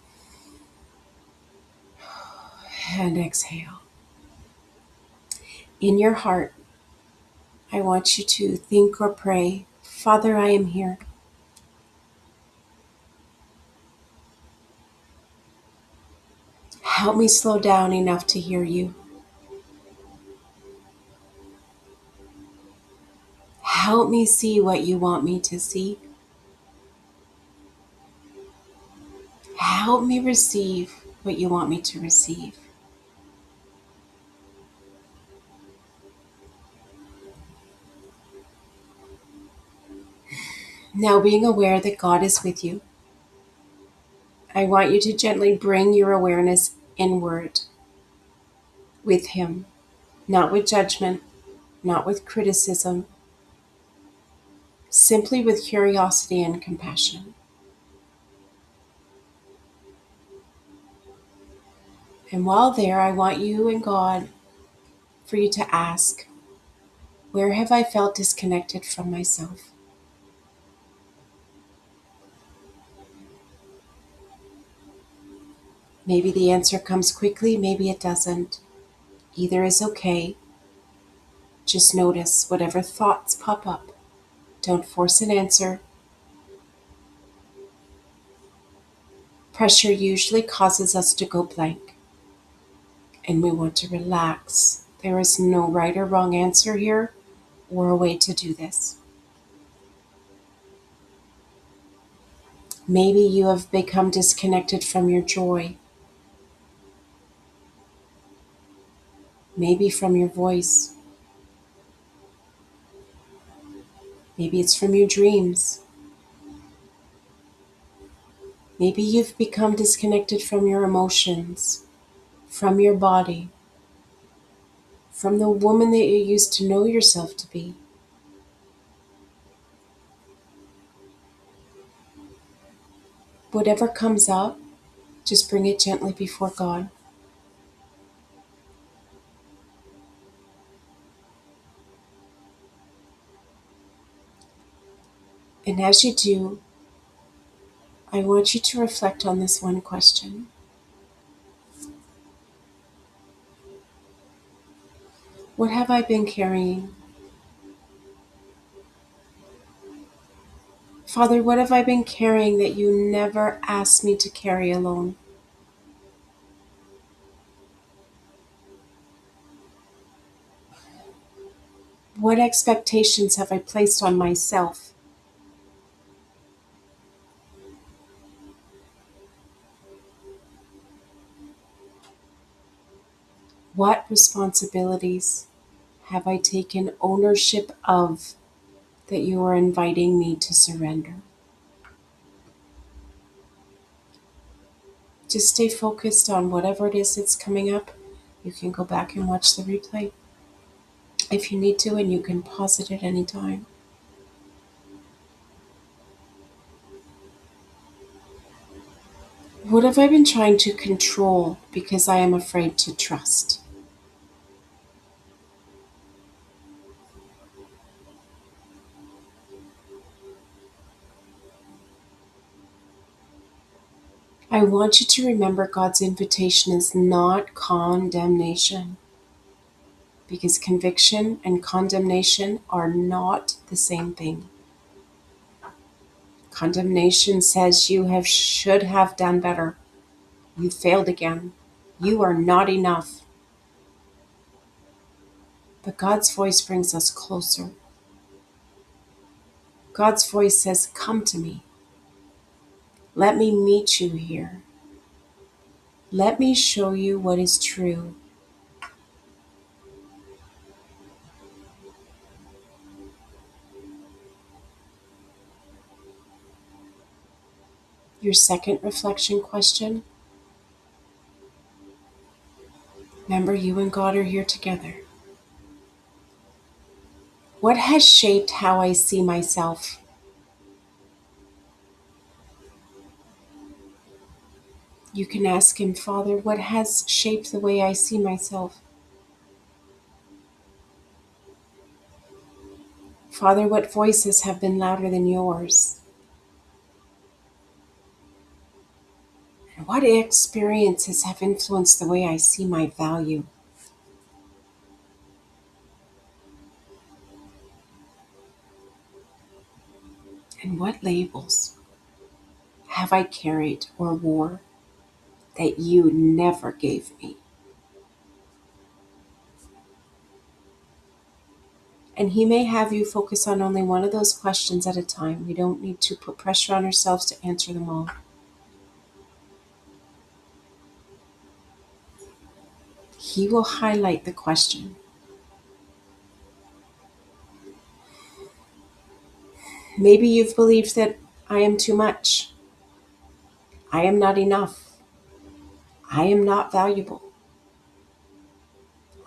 and exhale. In your heart, I want you to think or pray, Father, I am here. Help me slow down enough to hear you. Help me see what you want me to see. Help me receive what you want me to receive. Now, being aware that God is with you, I want you to gently bring your awareness inward with Him, not with judgment, not with criticism, simply with curiosity and compassion. And while there, I want you and God for you to ask, where have I felt disconnected from myself? Maybe the answer comes quickly, maybe it doesn't. Either is okay. Just notice whatever thoughts pop up. Don't force an answer. Pressure usually causes us to go blank, and we want to relax There is no right or wrong answer here or a way to do this. Maybe you have become disconnected from your joy. Maybe from your voice. Maybe it's from your dreams. Maybe you've become disconnected from your emotions, from your body, from the woman that you used to know yourself to be. Whatever comes up, just bring it gently before God. And as you do, I want you to reflect on this one question. What have I been carrying? Father, what have I been carrying that you never asked me to carry alone? What expectations have I placed on myself? What responsibilities have I taken ownership of that you are inviting me to surrender? Just stay focused on whatever it is that's coming up. You can go back and watch the replay if you need to, and you can pause it at any time. What have I been trying to control because I am afraid to trust? I want you to remember God's invitation is not condemnation, because conviction and condemnation are not the same thing. Condemnation says should have done better. You failed again. You are not enough. But God's voice brings us closer. God's voice says, "Come to me. Let me meet you here. Let me show you what is true." Your second reflection question: remember, you and God are here together. What has shaped how I see myself? You can ask Him, "Father, what has shaped the way I see myself? Father, what voices have been louder than yours? And what experiences have influenced the way I see my value?" And what labels have I carried or wore that you never gave me? And He may have you focus on only one of those questions at a time. We don't need to put pressure on ourselves to answer them all. He will highlight the question. Maybe you've believed that I am too much. I am not enough. I am not valuable.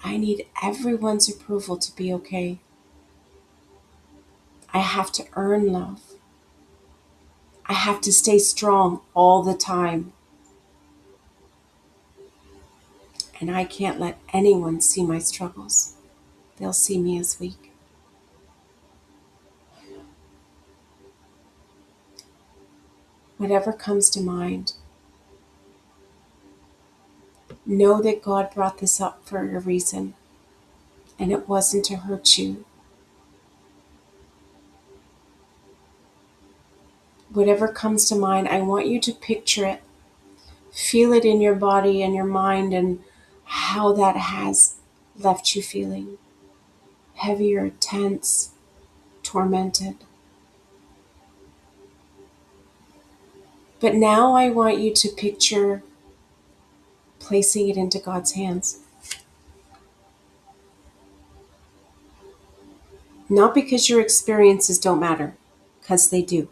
I need everyone's approval to be okay. I have to earn love. I have to stay strong all the time. And I can't let anyone see my struggles. They'll see me as weak. Whatever comes to mind, know that God brought this up for a reason, and it wasn't to hurt you. Whatever comes to mind, I want you to picture it, feel it in your body and your mind, and how that has left you feeling heavier, tense, tormented. But now I want you to picture placing it into God's hands. Not because your experiences don't matter, because they do.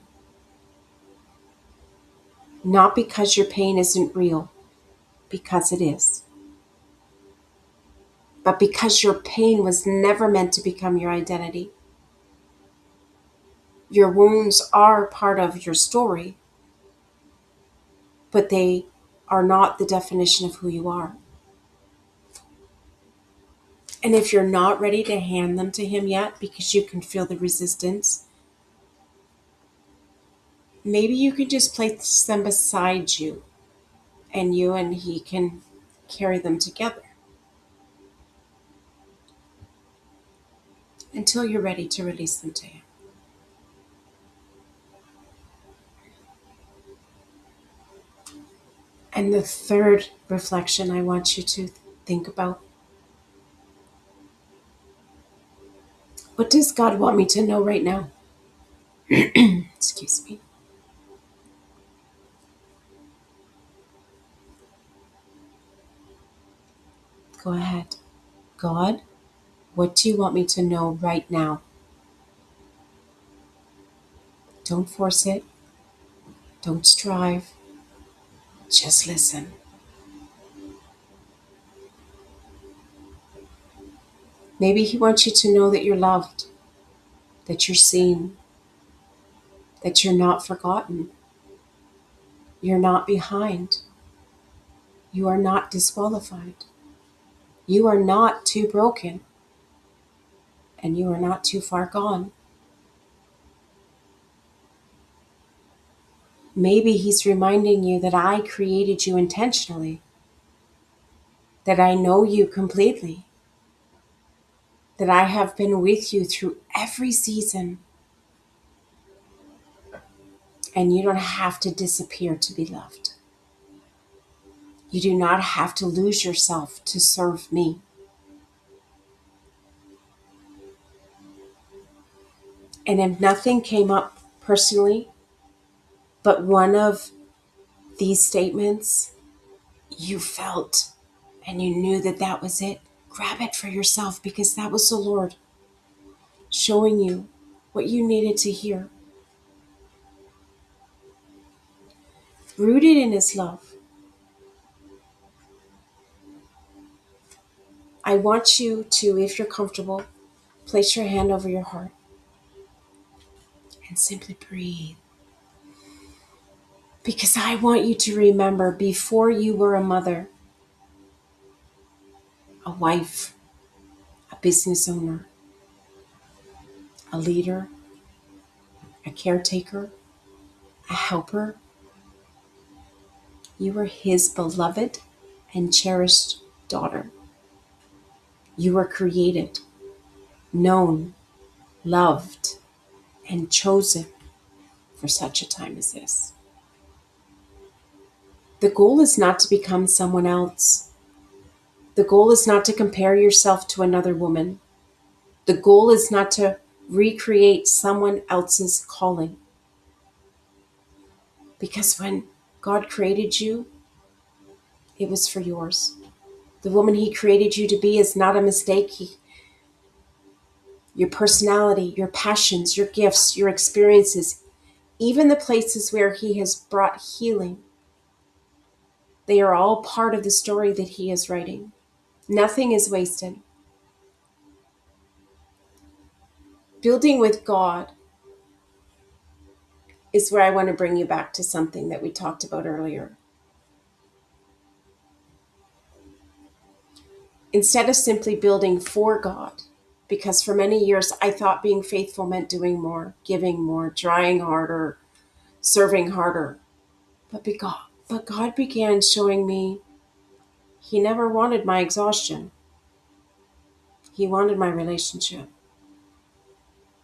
Not because your pain isn't real, because it is. But because your pain was never meant to become your identity. Your wounds are part of your story, but they are not the definition of who you are. And if you're not ready to hand them to Him yet because you can feel the resistance, maybe you can just place them beside you and you and He can carry them together until you're ready to release them to Him. And the third reflection I want you to think about: what does God want me to know right now? Excuse me. Go ahead. God, what do you want me to know right now? Don't force it. Don't strive. Just listen. Maybe He wants you to know that you're loved, that you're seen, that you're not forgotten. You're not behind. You are not disqualified. You are not too broken. And you are not too far gone. Maybe He's reminding you that I created you intentionally, that I know you completely, that I have been with you through every season, and you don't have to disappear to be loved. You do not have to lose yourself to serve me. And if nothing came up personally, but one of these statements you felt and you knew that that was it, grab it for yourself, because that was the Lord showing you what you needed to hear. Rooted in His love, I want you to, if you're comfortable, place your hand over your heart and simply breathe. Because I want you to remember, before you were a mother, a wife, a business owner, a leader, a caretaker, a helper, you were His beloved and cherished daughter. You were created, known, loved, and chosen for such a time as this. The goal is not to become someone else. The goal is not to compare yourself to another woman. The goal is not to recreate someone else's calling. Because when God created you, it was for yours. The woman He created you to be is not a mistake. Your personality, your passions, your gifts, your experiences, even the places where He has brought healing, they are all part of the story that He is writing. Nothing is wasted. Building with God is where I want to bring you back to something that we talked about earlier. Instead of simply building for God, because for many years I thought being faithful meant doing more, giving more, trying harder, serving harder. But God began showing me He never wanted my exhaustion. He wanted my relationship.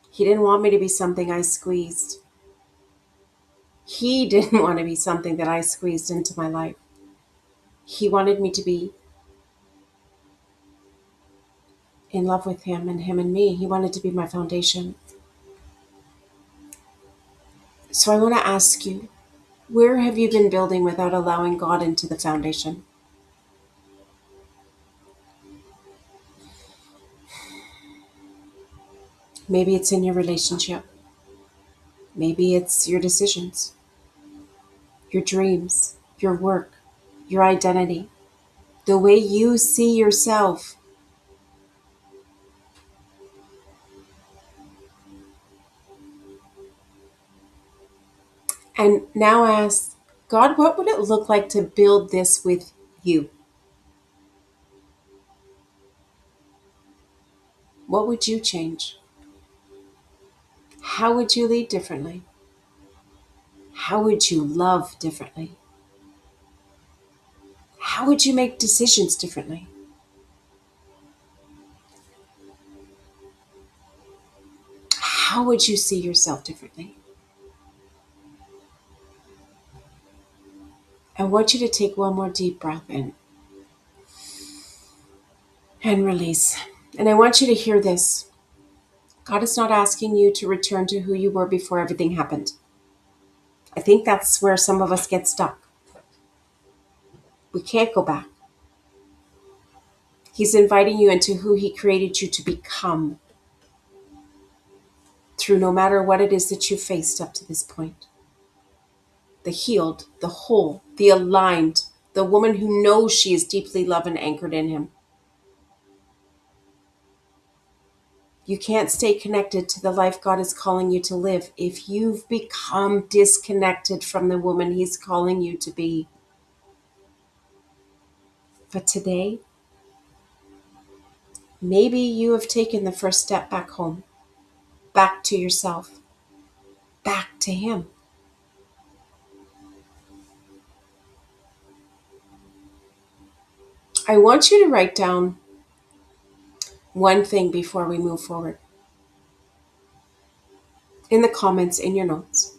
He didn't want me to be something I squeezed. He didn't want to be something that I squeezed into my life. He wanted me to be in love with him and me. He wanted to be my foundation. So I want to ask you, where have you been building without allowing God into the foundation? Maybe it's in your relationship. Maybe it's your decisions, your dreams, your work, your identity, the way you see yourself. And now ask God, what would it look like to build this with you? What would you change? How would you lead differently? How would you love differently? How would you make decisions differently? How would you see yourself differently? I want you to take one more deep breath in and release. And I want you to hear this. God is not asking you to return to who you were before everything happened. I think that's where some of us get stuck. We can't go back. He's inviting you into who He created you to become through no matter what it is that you faced up to this point. The healed, the whole, the aligned, the woman who knows she is deeply loved and anchored in Him. You can't stay connected to the life God is calling you to live if you've become disconnected from the woman He's calling you to be. But today, maybe you have taken the first step back home, back to yourself, back to Him. I want you to write down one thing before we move forward in the comments, in your notes.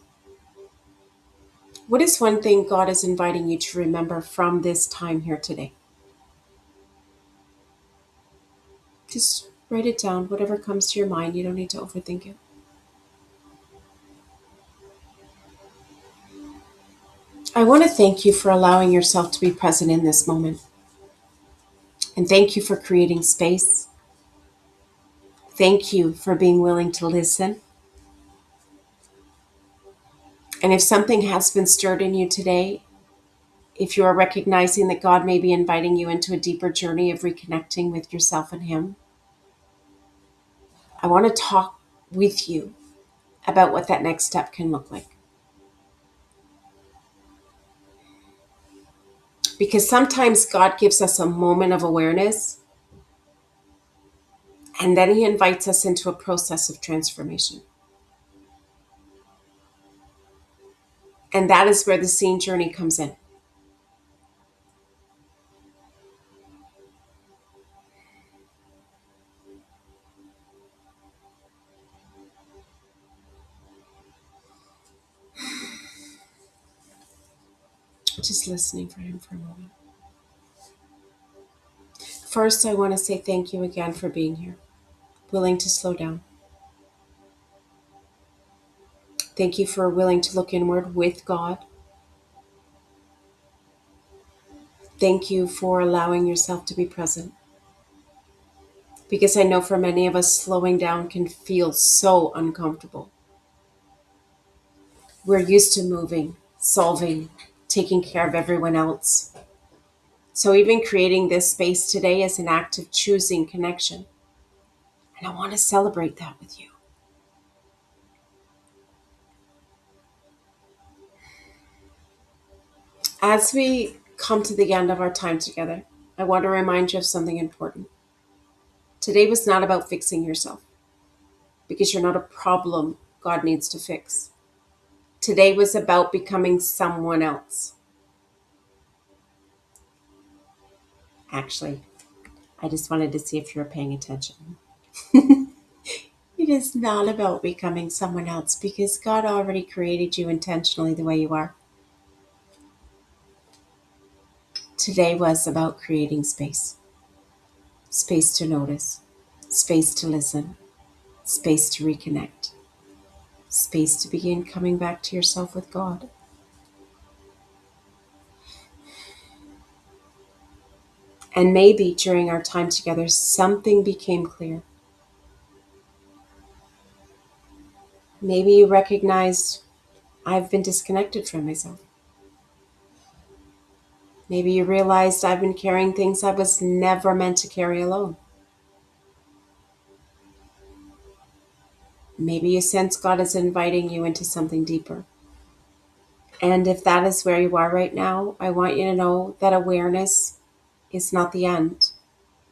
What is one thing God is inviting you to remember from this time here today? Just write it down, whatever comes to your mind. You don't need to overthink it. I want to thank you for allowing yourself to be present in this moment. And thank you for creating space. Thank you for being willing to listen. And if something has been stirred in you today, if you are recognizing that God may be inviting you into a deeper journey of reconnecting with yourself and Him, I want to talk with you about what that next step can look like. Because sometimes God gives us a moment of awareness and then He invites us into a process of transformation. And that is where the seeing journey comes in. Just listening for Him for a moment. First, I want to say thank you again for being here, willing to slow down. Thank you for willing to look inward with God. Thank you for allowing yourself to be present. Because I know for many of us, slowing down can feel so uncomfortable. We're used to moving, solving, taking care of everyone else. So even creating this space today is an act of choosing connection. And I want to celebrate that with you. As we come to the end of our time together, I want to remind you of something important. Today was not about fixing yourself, because you're not a problem God needs to fix. Today was about becoming someone else. Actually, I just wanted to see if you were paying attention. It is not about becoming someone else because God already created you intentionally the way you are. Today was about creating space. Space to notice. space to listen, space to reconnect, space to begin coming back to yourself with God. And maybe during our time together, something became clear. Maybe you recognized I've been disconnected from myself. Maybe you realized I've been carrying things I was never meant to carry alone. Maybe you sense God is inviting you into something deeper. And if that is where you are right now, I want you to know that awareness is not the end.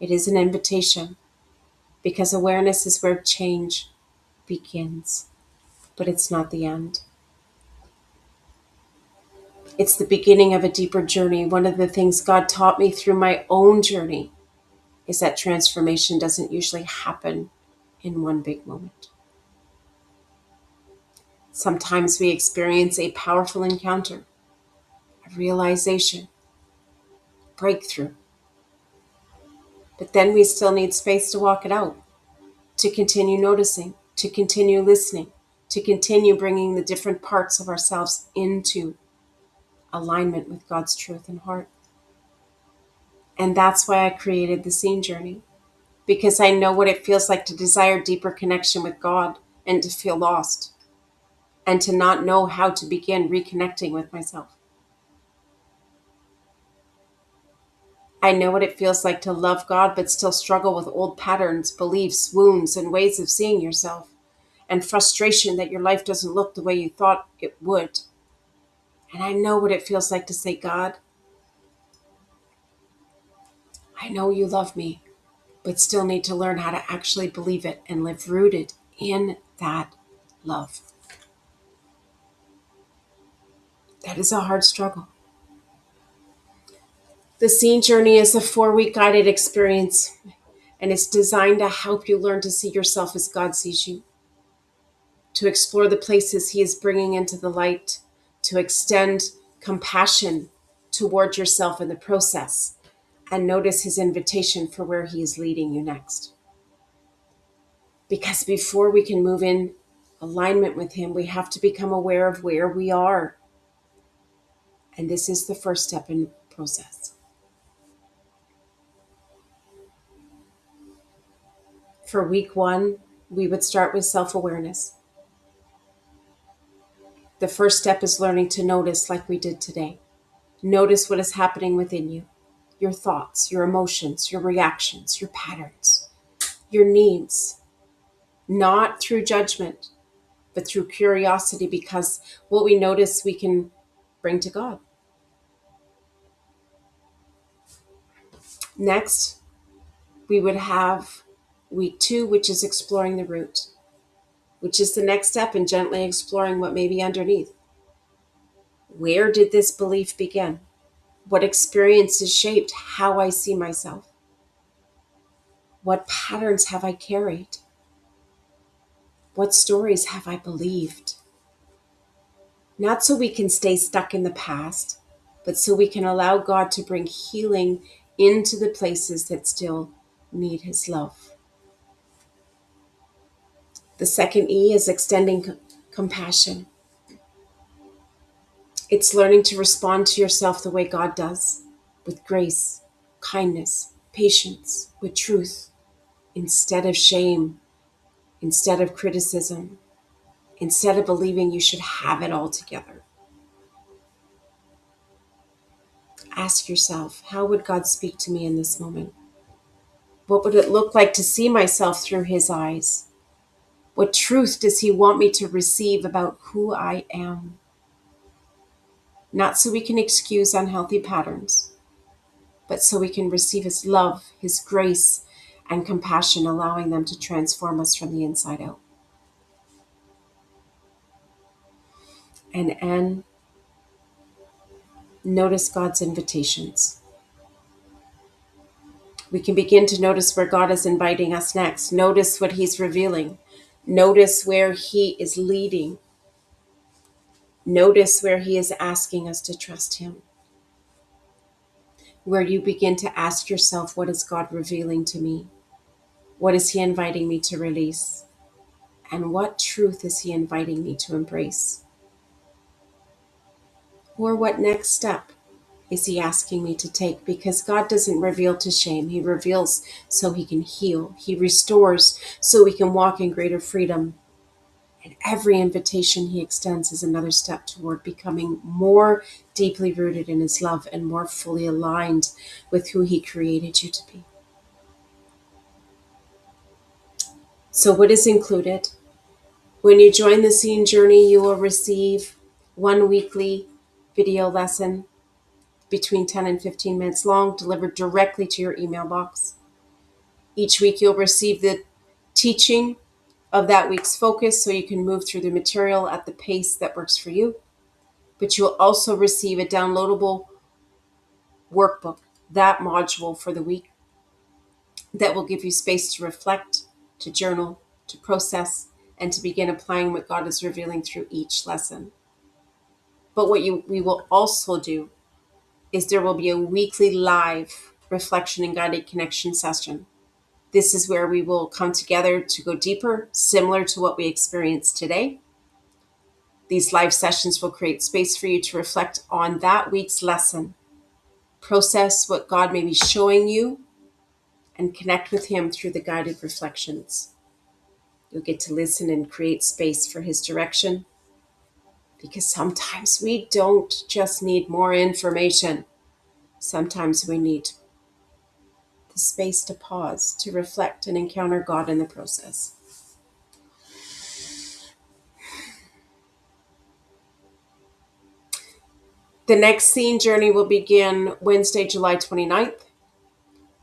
It is an invitation, because awareness is where change begins, but it's not the end. It's the beginning of a deeper journey. One of the things God taught me through my own journey is that transformation doesn't usually happen in one big moment. Sometimes we experience a powerful encounter, a realization, breakthrough, but then we still need space to walk it out, to continue noticing, to continue listening, to continue bringing the different parts of ourselves into alignment with God's truth and heart. And that's why I created the Scene Journey, because I know what it feels like to desire deeper connection with God and to feel lost and to not know how to begin reconnecting with myself. I know what it feels like to love God but still struggle with old patterns, beliefs, wounds, and ways of seeing yourself, and frustration that your life doesn't look the way you thought it would. And I know what it feels like to say, God, I know you love me, but still need to learn how to actually believe it and live rooted in that love. That is a hard struggle. The Scene Journey is a 4-week guided experience, and it's designed to help you learn to see yourself as God sees you, to explore the places He is bringing into the light, to extend compassion toward yourself in the process, and notice His invitation for where He is leading you next. Because before we can move in alignment with Him, we have to become aware of where we are. And this is the first step in the process. For week 1, we would start with self-awareness. The first step is learning to notice, like we did today. Notice what is happening within you, your thoughts, your emotions, your reactions, your patterns, your needs, not through judgment, but through curiosity, because what we notice we can bring to God. Next, we would have week 2, which is exploring the root, which is the next step in gently exploring what may be underneath. Where did this belief begin? What experiences shaped how I see myself? What patterns have I carried? What stories have I believed? Not so we can stay stuck in the past, but so we can allow God to bring healing into the places that still need His love. The second E is extending compassion. It's learning to respond to yourself the way God does, with grace, kindness, patience, with truth, instead of shame, instead of criticism, instead of believing you should have it all together. Ask yourself, how would God speak to me in this moment? What would it look like to see myself through His eyes? What truth does He want me to receive about who I am? Not so we can excuse unhealthy patterns, but so we can receive His love, His grace, and compassion, allowing them to transform us from the inside out. And N, notice God's invitations. We can begin to notice where God is inviting us next. Notice what He's revealing. Notice where He is leading. Notice where He is asking us to trust Him. Where you begin to ask yourself, what is God revealing to me? What is he inviting me to release? And what truth is he inviting me to embrace? Or what next step is he asking me to take? Because God doesn't reveal to shame. He reveals so he can heal. He restores so we can walk in greater freedom. And every invitation he extends is another step toward becoming more deeply rooted in his love and more fully aligned with who he created you to be. So what is included? When you join the Scene Journey, you will receive one weekly video lesson between 10 and 15 minutes long, delivered directly to your email box. Each week you'll receive the teaching of that week's focus so you can move through the material at the pace that works for you. But you'll also receive a downloadable workbook, that module for the week, that will give you space to reflect, to journal, to process, and to begin applying what God is revealing through each lesson. But what we will also do is there will be a weekly live reflection and guided connection session. This is where we will come together to go deeper, similar to what we experienced today. These live sessions will create space for you to reflect on that week's lesson, process what God may be showing you, and connect with him through the guided reflections. You'll get to listen and create space for his direction, because sometimes we don't just need more information. Sometimes we need the space to pause, to reflect, and encounter God in the process. The next Scene Journey will begin Wednesday, July 29th.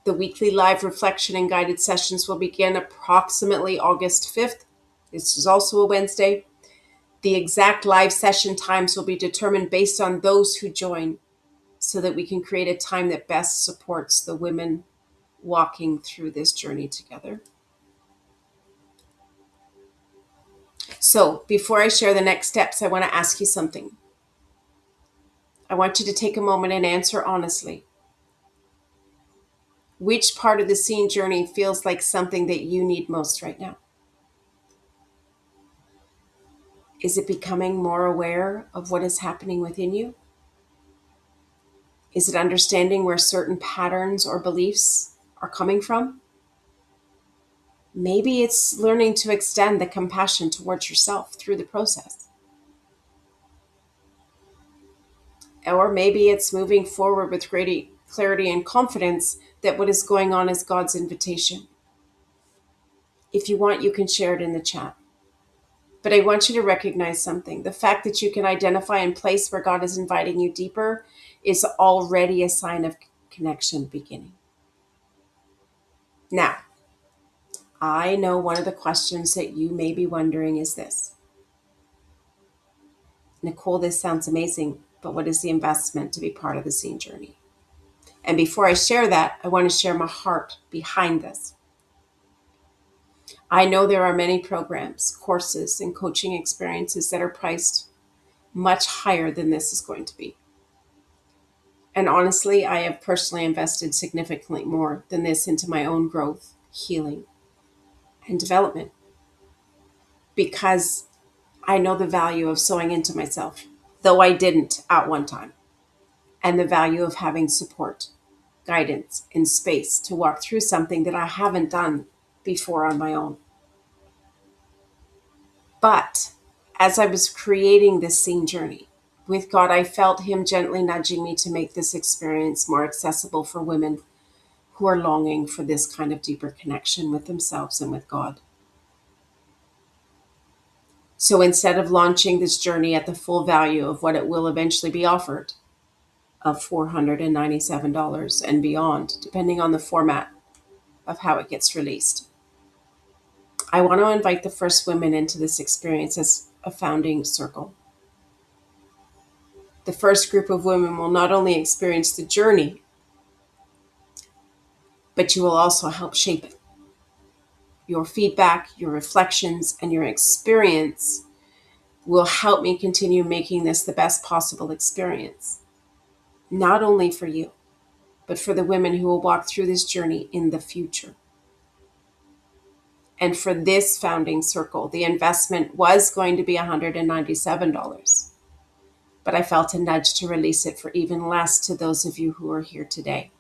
The weekly live reflection and guided sessions will begin approximately August 5th. This is also a Wednesday. The exact live session times will be determined based on those who join, so that we can create a time that best supports the women walking through this journey together. So before I share the next steps, I want to ask you something. I want you to take a moment and answer honestly. Which part of the Scene Journey feels like something that you need most right now? Is it becoming more aware of what is happening within you? Is it understanding where certain patterns or beliefs are coming from? Maybe it's learning to extend the compassion towards yourself through the process. Or maybe it's moving forward with great clarity and confidence that what is going on is God's invitation. If you want, you can share it in the chat. But I want you to recognize something. The fact that you can identify and place where God is inviting you deeper is already a sign of connection beginning. Now, I know one of the questions that you may be wondering is this. Nicole, this sounds amazing, but what is the investment to be part of the Scene Journey? And before I share that, I want to share my heart behind this. I know there are many programs, courses, and coaching experiences that are priced much higher than this is going to be. And honestly, I have personally invested significantly more than this into my own growth, healing, and development, because I know the value of sowing into myself, though I didn't at one time, and the value of having support, guidance, and space to walk through something that I haven't done before on my own. But as I was creating this Scene Journey with God, I felt him gently nudging me to make this experience more accessible for women who are longing for this kind of deeper connection with themselves and with God. So instead of launching this journey at the full value of what it will eventually be offered, of $497 and beyond, depending on the format of how it gets released, I want to invite the first women into this experience as a founding circle. The first group of women will not only experience the journey, but you will also help shape it. Your feedback, your reflections, and your experience will help me continue making this the best possible experience, not only for you, but for the women who will walk through this journey in the future. And for this founding circle, the investment was going to be $197. But I felt a nudge to release it for even less to those of you who are here today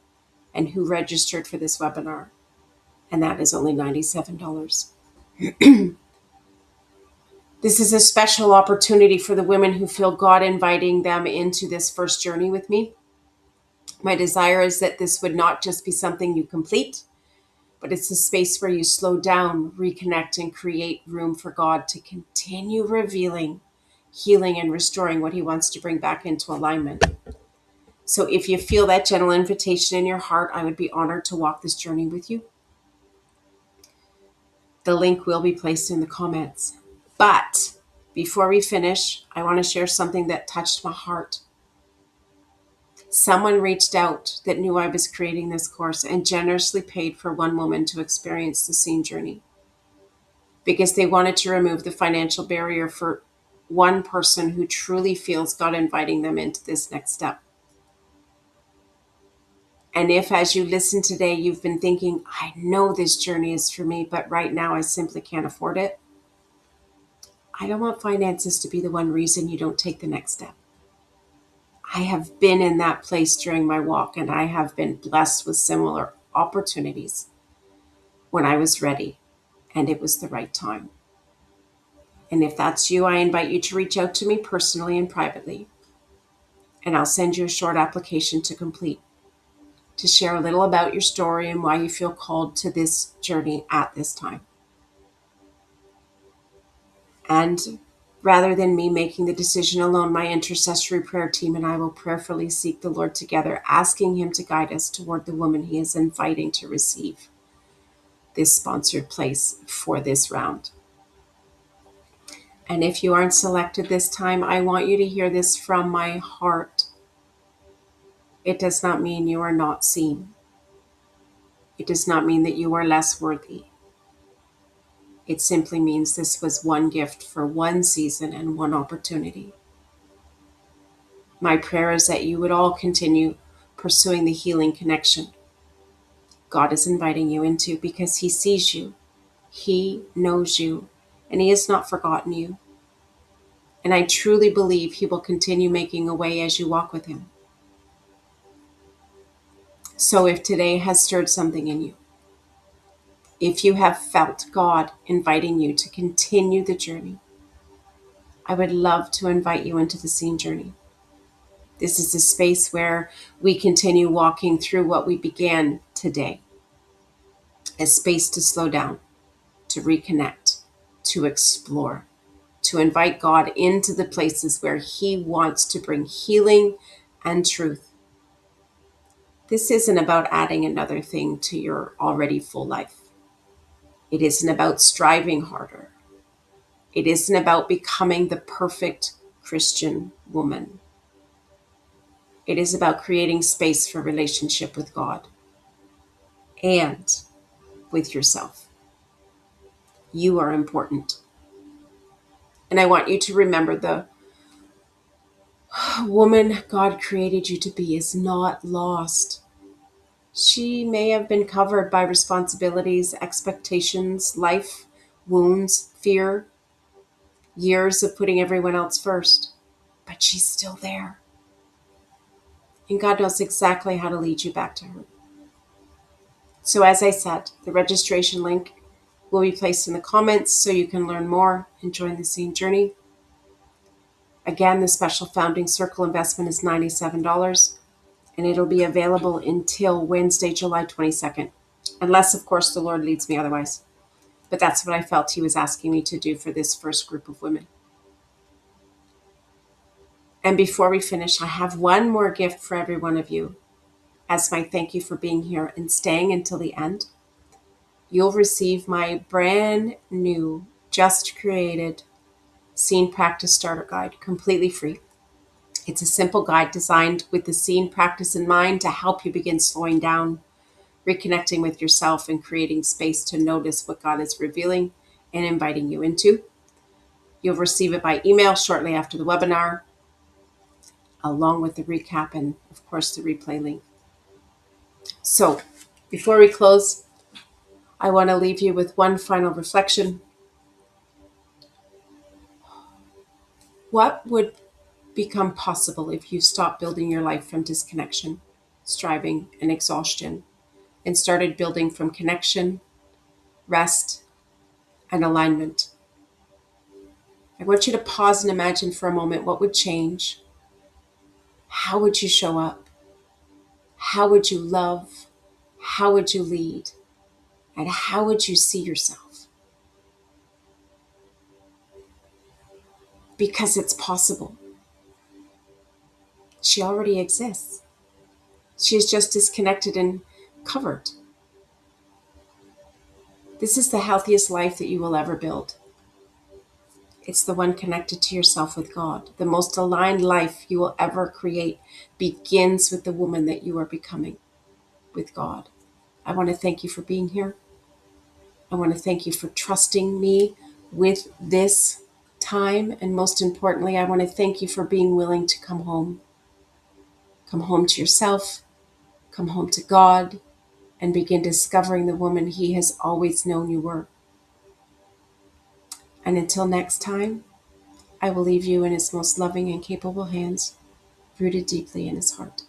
and who registered for this webinar. And that is only $97. This is a special opportunity for the women who feel God inviting them into this first journey with me. My desire is that this would not just be something you complete, but it's a space where you slow down, reconnect, and create room for God to continue revealing, healing, and restoring what He wants to bring back into alignment. So if you feel that gentle invitation in your heart, I would be honored to walk this journey with you. The link will be placed in the comments. But before we finish, I want to share something that touched my heart. Someone reached out that knew I was creating this course and generously paid for one woman to experience the scene journey because they wanted to remove the financial barrier for one person who truly feels God inviting them into this next step. And if, as you listen today, you've been thinking, I know this journey is for me, but right now I simply can't afford it, I don't want finances to be the one reason you don't take the next step. I have been in that place during my walk, and I have been blessed with similar opportunities when I was ready and it was the right time. And if that's you, I invite you to reach out to me personally and privately, and I'll send you a short application to complete, to share a little about your story and why you feel called to this journey at this time. And rather than me making the decision alone, my intercessory prayer team and I will prayerfully seek the Lord together, asking Him to guide us toward the woman He is inviting to receive this sponsored place for this round. And if you aren't selected this time, I want you to hear this from my heart. It does not mean you are not seen. It does not mean that you are less worthy. It simply means this was one gift for one season and one opportunity. My prayer is that you would all continue pursuing the healing connection God is inviting you into, because He sees you, He knows you, and He has not forgotten you. And I truly believe He will continue making a way as you walk with Him. So if today has stirred something in you, if you have felt God inviting you to continue the journey, I would love to invite you into the scene journey. This is a space where we continue walking through what we began today. A space to slow down, to reconnect, to explore, to invite God into the places where He wants to bring healing and truth. This isn't about adding another thing to your already full life. It isn't about striving harder. It isn't about becoming the perfect Christian woman. It is about creating space for relationship with God and with yourself. You are important. And I want you to remember the woman God created you to be is not lost. She may have been covered by responsibilities, expectations, life, wounds, fear, years of putting everyone else first, but she's still there. And God knows exactly how to lead you back to her. So as I said, the registration link will be placed in the comments so you can learn more and join the scene journey. Again, the special founding circle investment is $97, and it'll be available until Wednesday, July 22nd, unless, of course, the Lord leads me otherwise. But that's what I felt He was asking me to do for this first group of women. And before we finish, I have one more gift for every one of you as my thank you for being here and staying until the end. You'll receive my brand new, just created Scene Practice Starter Guide, completely free. It's a simple guide designed with the scene practice in mind to help you begin slowing down, reconnecting with yourself, and creating space to notice what God is revealing and inviting you into. You'll receive it by email shortly after the webinar, along with the recap and, of course, the replay link. So, before we close, I want to leave you with one final reflection. What would become possible if you stopped building your life from disconnection, striving, and exhaustion, and started building from connection, rest, and alignment? I want you to pause and imagine for a moment what would change. How would you show up? How would you love? How would you lead? And how would you see yourself? Because it's possible. She already exists. She is just disconnected and covered. This is the healthiest life that you will ever build. It's the one connected to yourself with God. The most aligned life you will ever create begins with the woman that you are becoming with God. I want to thank you for being here. I want to thank you for trusting me with this time. And most importantly, I want to thank you for being willing to come home. Come home to yourself, come home to God, and begin discovering the woman He has always known you were. And until next time, I will leave you in His most loving and capable hands, rooted deeply in His heart.